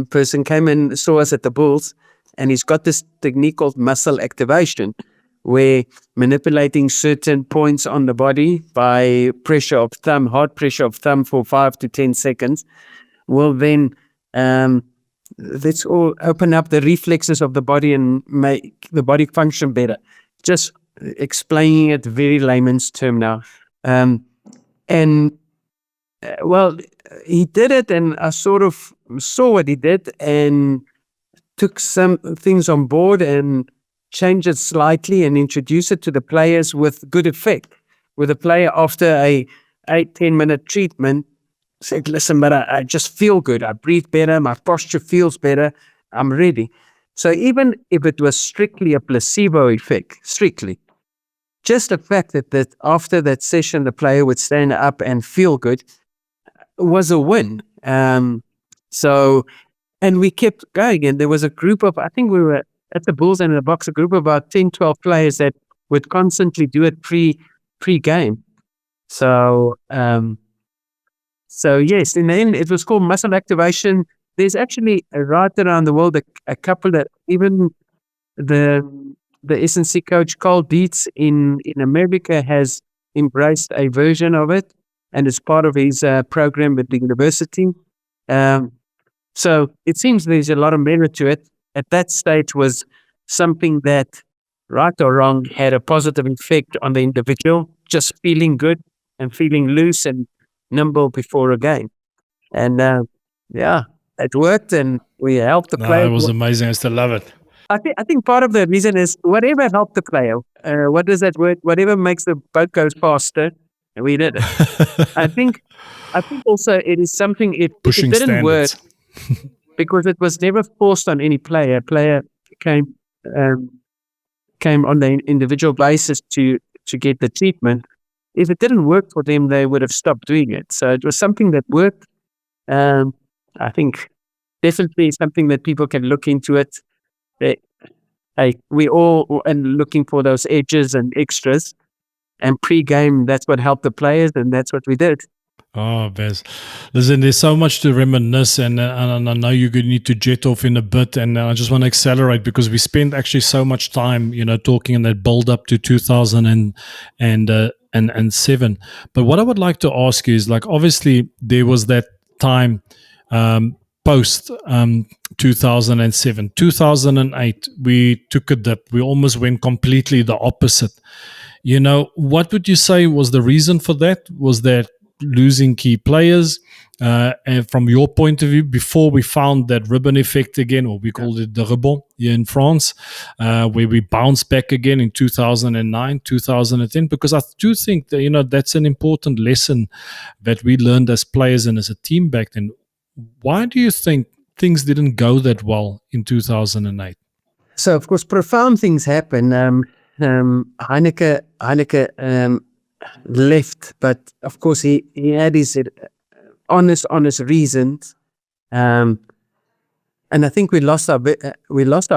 person, came and saw us at the Bulls, and he's got this technique called muscle activation, where manipulating certain points on the body by hard pressure of thumb for 5 to 10 seconds will then let's all open up the reflexes of the body and make the body function better. Just explaining it very layman's term now. Well, he did it, and I sort of saw what he did and took some things on board and changed it slightly and introduced it to the players with good effect. With a player after a 8-10 minute treatment said, listen, but I just feel good. I breathe better. My posture feels better. I'm ready. So even if it was strictly a placebo effect, just the fact that after that session, the player would stand up and feel good was a win. And we kept going, and there was a group of, I think we were at the Bulls and in the box, a group of about 10, 12 players that would constantly do it pre-game. So yes, in the end, it was called muscle activation. There's actually right around the world a couple that even the S&C coach Carl Dietz in America has embraced a version of it, and it's part of his program at the university. So it seems there's a lot of merit to it. At that stage was something that, right or wrong, had a positive effect on the individual, just feeling good and feeling loose and nimble before a game. And it worked, and we helped the player. It was amazing. I still love it. I think part of the reason is whatever helped the player. What does that word? Whatever makes the boat go faster, and we did it. I think also it is something. It didn't standards. work because it was never forced on any player. Player came on the individual basis to get the treatment. If it didn't work for them, they would have stopped doing it. So it was something that worked. I think definitely something that people can look into it. We all are looking for those edges and extras, and pre-game, that's what helped the players, and that's what we did. Oh, Baz. Listen, there's so much to reminisce, and I know you're going to need to jet off in a bit, and I just want to accelerate because we spent actually so much time, talking in that build up to 2007. But what I would like to ask you is, like, obviously there was that time post 2007, 2008. We took a dip. We almost went completely the opposite. What would you say was the reason for that? Was that losing key players? And from your point of view, before we found that ribbon effect again, or we called it the rebond here in France, where we bounced back again in 2009, 2010, because I do think that, that's an important lesson that we learned as players and as a team back then. Why do you think things didn't go that well in 2008? So, of course, profound things happen. Heineke left, but of course he had his honest reasons, and I think we lost our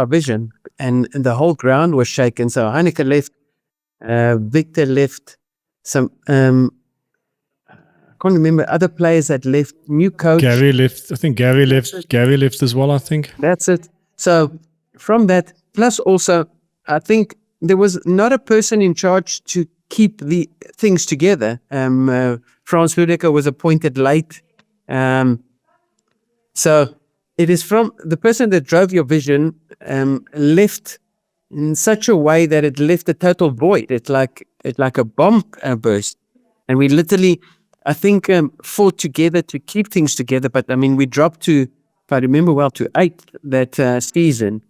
vision, and the whole ground was shaken. So Heineke left, Victor left, some I can't remember other players that left. New coach, Gary left. I think Gary left. Gary left as well, I think. That's it. So from that, plus also, I think there was not a person in charge to keep the things together. Frans Ludeker was appointed late. So it is from the person that drove your vision left in such a way that it left a total void. It's like a bomb burst. And we literally, I think, fought together to keep things together. But I mean, we dropped to, if I remember well, to 8th that season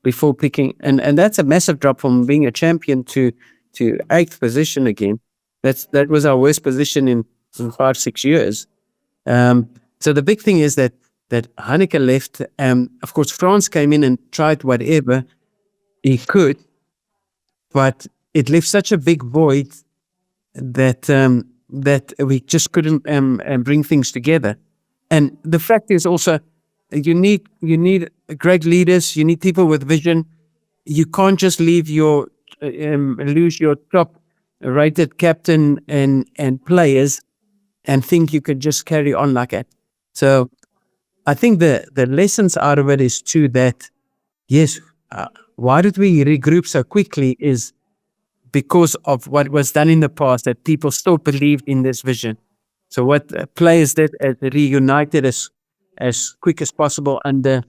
before picking. And that's a massive drop from being a champion to 8th position again. That was our worst position in 5-6 years. So the big thing is that Heineke left. Of course, France came in and tried whatever he could, but it left such a big void that we just couldn't bring things together. And the fact is also, you need great leaders. You need people with vision. You can't just leave lose your top rated captain and players and think you could just carry on like that. So I think the lessons out of it is too that, yes, why did we regroup so quickly is because of what was done in the past, that people still believed in this vision. So what players did, reunited as quick as possible under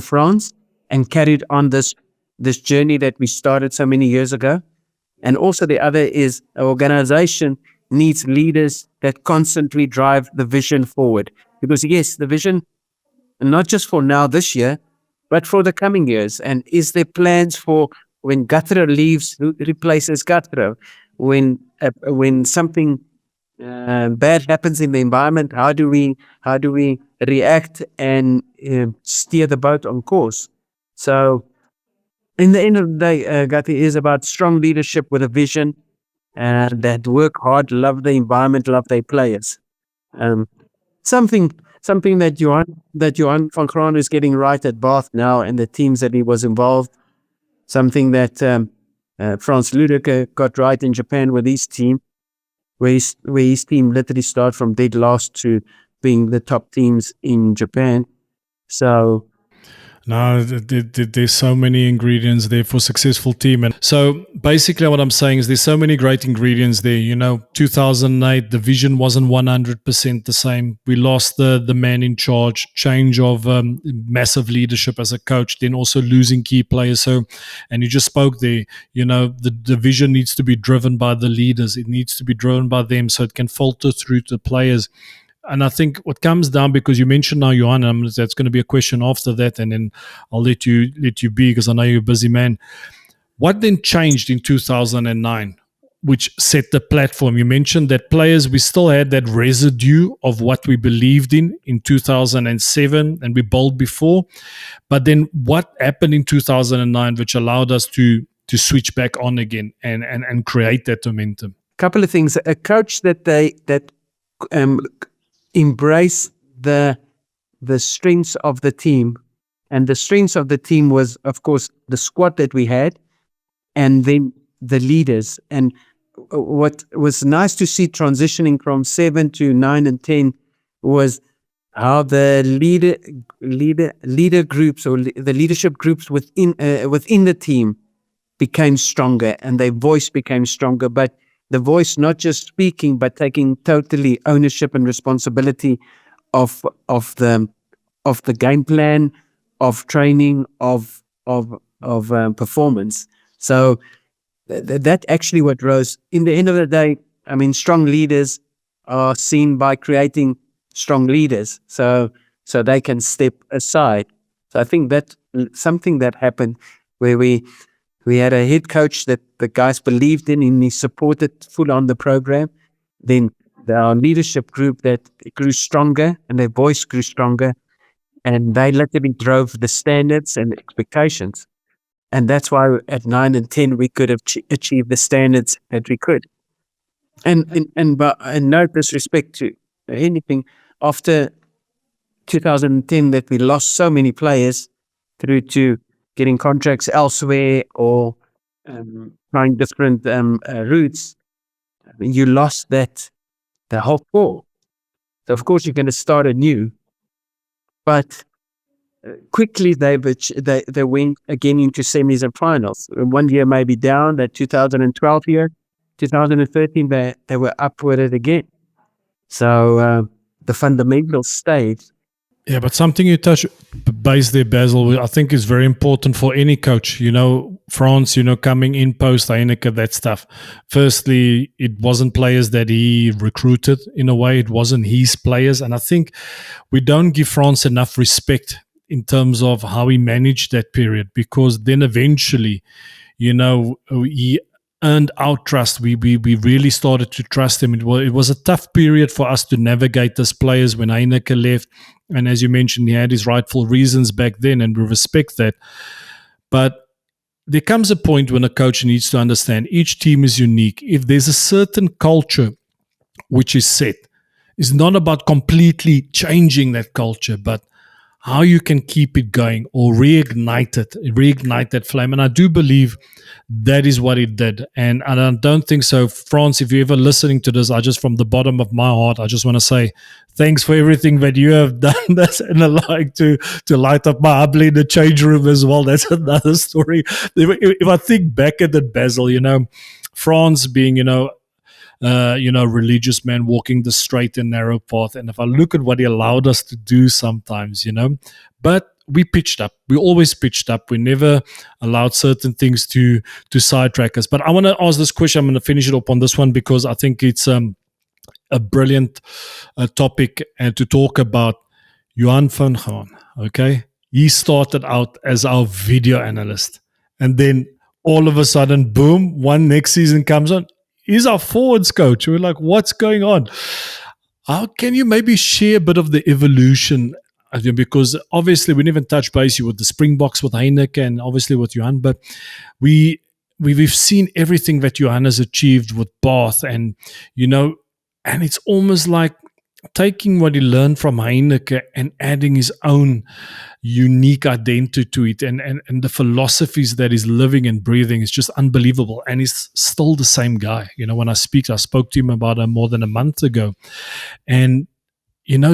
France and carried on this journey that we started so many years ago. And also the other is an organization needs leaders that constantly drive the vision forward. Because yes, the vision, not just for now this year, but for the coming years. And is there plans for when Gurthro leaves, who replaces Gurthro? When something bad happens in the environment, how do we react and steer the boat on course? So in the end of the day, Gurthro is about strong leadership with a vision that work hard, love the environment, love their players. Something that Johan van Graan is getting right at Bath now, and the teams that he was involved. Something that Frans Ludeker got right in Japan with his team, where his team literally started from dead last to being the top teams in Japan. So. No, there's so many ingredients there for a successful team. And so basically what I'm saying is there's so many great ingredients there. 2008, the vision wasn't 100% the same. We lost the man in charge, change of massive leadership as a coach, then also losing key players. So, and you just spoke there, the vision needs to be driven by the leaders. It needs to be driven by them so it can filter through to the players. And I think what comes down, because you mentioned now, Johan, that's going to be a question after that, and then I'll let you be, because I know you're a busy man. What then changed in 2009, which set the platform? You mentioned that players, we still had that residue of what we believed in 2007, and we bowled before. But then what happened in 2009, which allowed us to switch back on again and create that momentum? Couple of things. A coach that embrace the strengths of the team, and the strengths of the team was, of course, the squad that we had, and then the leaders. And what was nice to see transitioning from 7 to 9 and 10 was how the leader groups, or the leadership groups within the team, became stronger, and their voice became stronger. But the voice not just speaking, but taking totally ownership and responsibility of the game plan, of training, of performance. So that actually what rose. In the end of the day, I mean, strong leaders are seen by creating strong leaders, so they can step aside. So I think that something that happened where we had a head coach that the guys believed in, and he supported full on the program. Then our leadership group that grew stronger, and their voice grew stronger, and they literally drove the standards and expectations. And that's why at 9 and 10 we could have achieved the standards that we could. But no disrespect to anything, after 2010 that we lost so many players through to getting contracts elsewhere, or trying different routes, you lost the whole core. So of course you're going to start anew, but quickly they went again into semis and finals. One year maybe down, that 2012 year, 2013 they were up with it again. So the fundamentals stayed. Yeah, but something you touch base there, Basil, I think is very important for any coach. France, coming in post Heineke, that stuff. Firstly, it wasn't players that he recruited in a way. It wasn't his players. And I think we don't give France enough respect in terms of how he managed that period, because then eventually, he earned our trust. We really started to trust him. It was a tough period for us to navigate as players when Heineke left. And as you mentioned, he had his rightful reasons back then, and we respect that. But there comes a point when a coach needs to understand each team is unique. If there's a certain culture which is set, it's not about completely changing that culture, but how you can keep it going or reignite that flame. And I do believe that is what it did. And I don't think so. France, if you're ever listening to this, I just, from the bottom of my heart, I just want to say thanks for everything that you have done. And I like to light up my hubble in the change room as well. That's another story. If I think back at it, Basil, France being, religious man walking the straight and narrow path. And if I look at what he allowed us to do sometimes, but we pitched up. We always pitched up. We never allowed certain things to sidetrack us. But I want to ask this question. I'm going to finish it up on this one, because I think it's a brilliant topic, and to talk about Johan van Graan. Okay. He started out as our video analyst, and then all of a sudden, boom, one next season comes on. He's our forwards coach. We're like, what's going on? How can you maybe share a bit of the evolution? Because obviously we never touched base with the Springboks, with Heineke, and obviously with Johan, but we've seen everything that Johan has achieved with Bath, and and it's almost like taking what he learned from Heineke and adding his own unique identity to it, and the philosophies that he's living and breathing is just unbelievable. And he's still the same guy. When I spoke to him about more than a month ago, and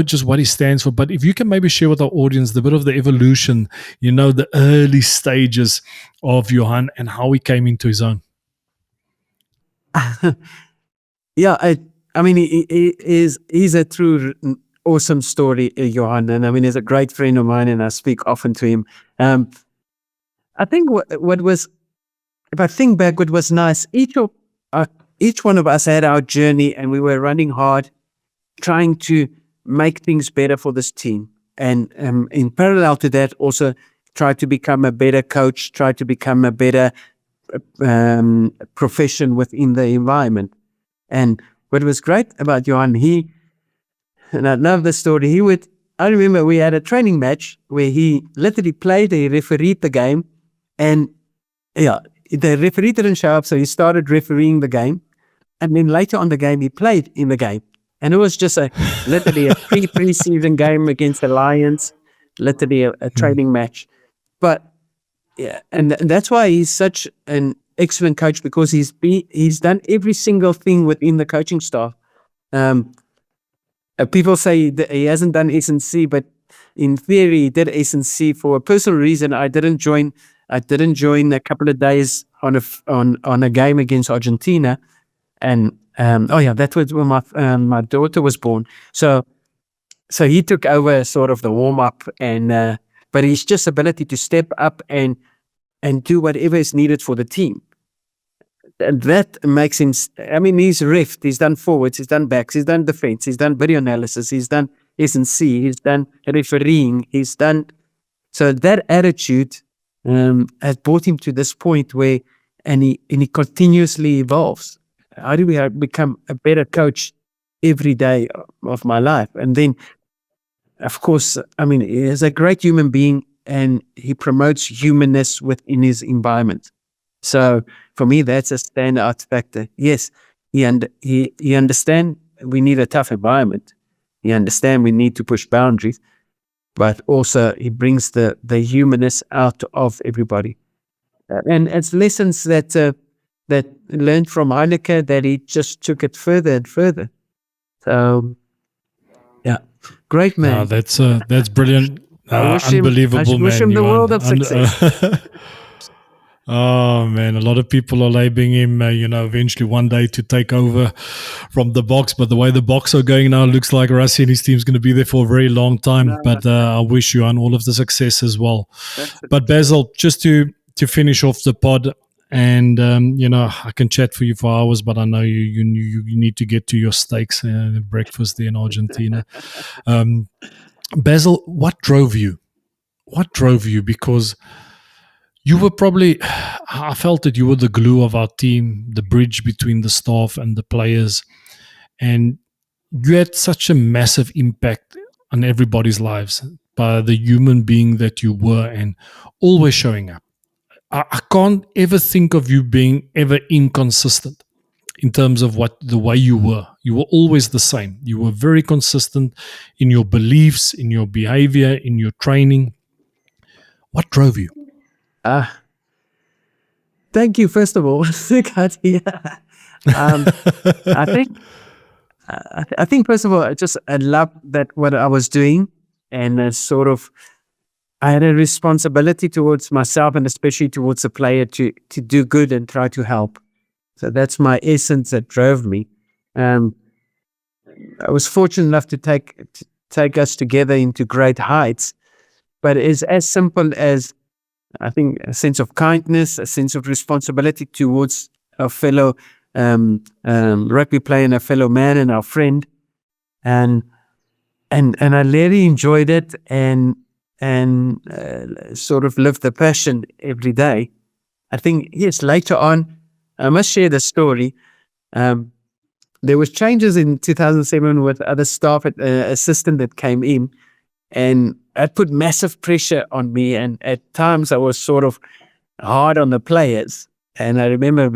just what he stands for. But if you can maybe share with our audience the bit of the evolution, the early stages of Johan and how he came into his own. Yeah, I mean, he's a true awesome story, Johan. And I mean, he's a great friend of mine, and I speak often to him. I think what was, if I think back, what was nice, each one of us had our journey, and we were running hard, trying to make things better for this team. And in parallel to that, also try to become a better coach, try to become a better profession within the environment. And what was great about Johan, and I love the story, I remember we had a training match where he literally played, he refereed the game, and the referee didn't show up, so he started refereeing the game. And then later on the game, he played in the game. And it was just literally a pre-season game against the Lions, literally a training match. But yeah, and that's why he's such an excellent coach because he's done every single thing within the coaching staff. People say that he hasn't done S&C, but in theory, he did S&C for a personal reason. I didn't join a couple of days on a game against Argentina, and that was when my daughter was born. So he took over sort of the warm up, and but his just ability to step up and do whatever is needed for the team. And that makes him, I mean, he's reffed, he's done forwards, he's done backs, he's done defense, he's done video analysis, he's done S&C, he's done refereeing, so that attitude has brought him to this point where, and he continuously evolves. How do we become a better coach every day of my life? And then, of course, I mean, he is a great human being and he promotes humanness within his environment. So for me, that's a standout factor. Yes, he understands we need a tough environment. He understands we need to push boundaries, but also he brings the humanness out of everybody. And it's lessons that learned from Heineke that he just took it further and further. So, yeah, great man. That's brilliant. Unbelievable man. I wish him the world of success. Oh man, a lot of people are labeling him, eventually one day to take over from the Boks. But the way the Boks are going now, looks like Rassie and his team's going to be there for a very long time. No. But I wish you all of the success as well. But Basil, just to finish off the pod, and I can chat for you for hours, but I know you need to get to your steaks and breakfast there in Argentina. Basil, what drove you? Because you were probably, I felt that you were the glue of our team, the bridge between the staff and the players. And you had such a massive impact on everybody's lives by the human being that you were and always showing up. I can't ever think of you being ever inconsistent in terms of the way you were. You were always the same. You were very consistent in your beliefs, in your behavior, in your training. What drove you? Thank you, first of all. I think first of all, I loved that what I was doing, and I had a responsibility towards myself and especially towards the player to do good and try to help. So that's my essence that drove me. I was fortunate enough to take us together into great heights, but it's as simple as, I think, a sense of kindness, a sense of responsibility towards our fellow rugby player and our fellow man and our friend, and I really enjoyed it and sort of lived the passion every day. I think, yes, later on, I must share the story. There was changes in 2007 with other staff, assistant that came in, and it put massive pressure on me, and at times I was sort of hard on the players. And I remember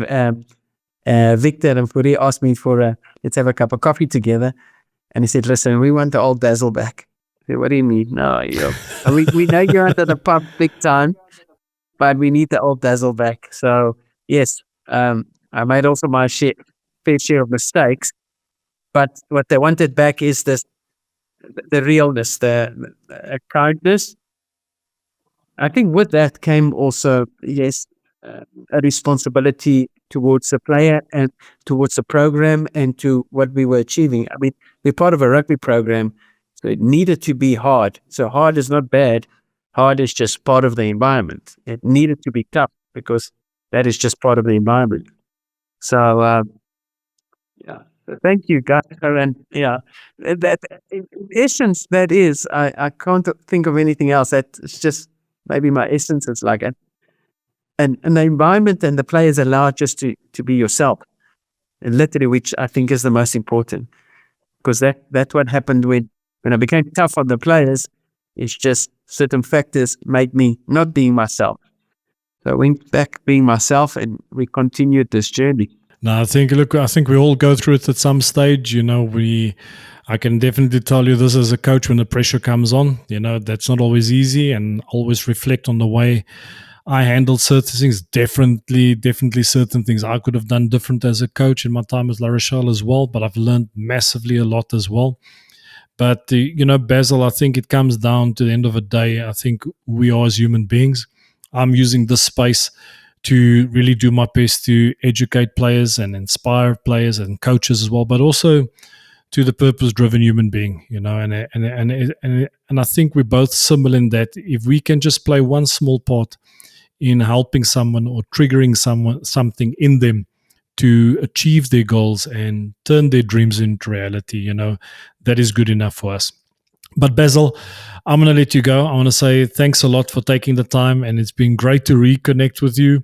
Victor and Fourie asked me let's have a cup of coffee together. And he said, listen, we want the old Basil back. I said, what do you mean? No, we know you're under the pump big time, but we need the old Basil back. So yes, I made also my fair share of mistakes, but what they wanted back is the realness, the kindness. I think with that came also, yes, a responsibility towards the player and towards the program and to what we were achieving. I mean, we're part of a rugby program, so it needed to be hard. So hard is not bad. Hard is just part of the environment. It needed to be tough because that is just part of the environment. So, yeah. Thank you, guys. And yeah, that in essence, that is, I can't think of anything else. That's just maybe my essence is like it. And the environment and the players allow just to be yourself, and literally, which I think is the most important, because that's what happened when I became tough on the players. It's just certain factors made me not being myself. So I went back being myself, and we continued this journey. No, I think we all go through it at some stage. I can definitely tell you this as a coach, when the pressure comes on, that's not always easy, and always reflect on the way I handled certain things definitely certain things I could have done different as a coach in my time as La Rochelle as well, but I've learned massively a lot as well. But Basil, I think it comes down to the end of the day. I think we are as human beings. I'm using this space to really do my best to educate players and inspire players and coaches as well, but also to the purpose-driven human being, and I think we're both similar in that if we can just play one small part in helping someone or triggering something in them to achieve their goals and turn their dreams into reality, that is good enough for us. But Basil, I'm going to let you go. I want to say thanks a lot for taking the time, and it's been great to reconnect with you.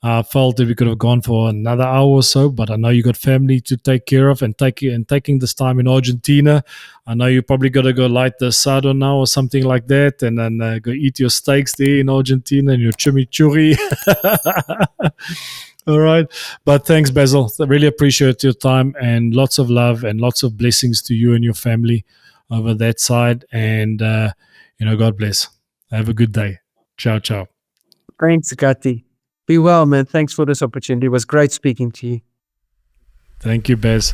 I felt that we could have gone for another hour or so, but I know you got family to take care of, and taking this time in Argentina. I know you probably got to go light the asado now or something like that, and then go eat your steaks there in Argentina and your chimichurri. All right. But thanks, Basil. I really appreciate your time, and lots of love and lots of blessings to you and your family over that side. And, God bless. Have a good day. Ciao, ciao. Thanks, Gatti. Be well, man. Thanks for this opportunity. It was great speaking to you. Thank you, Bez.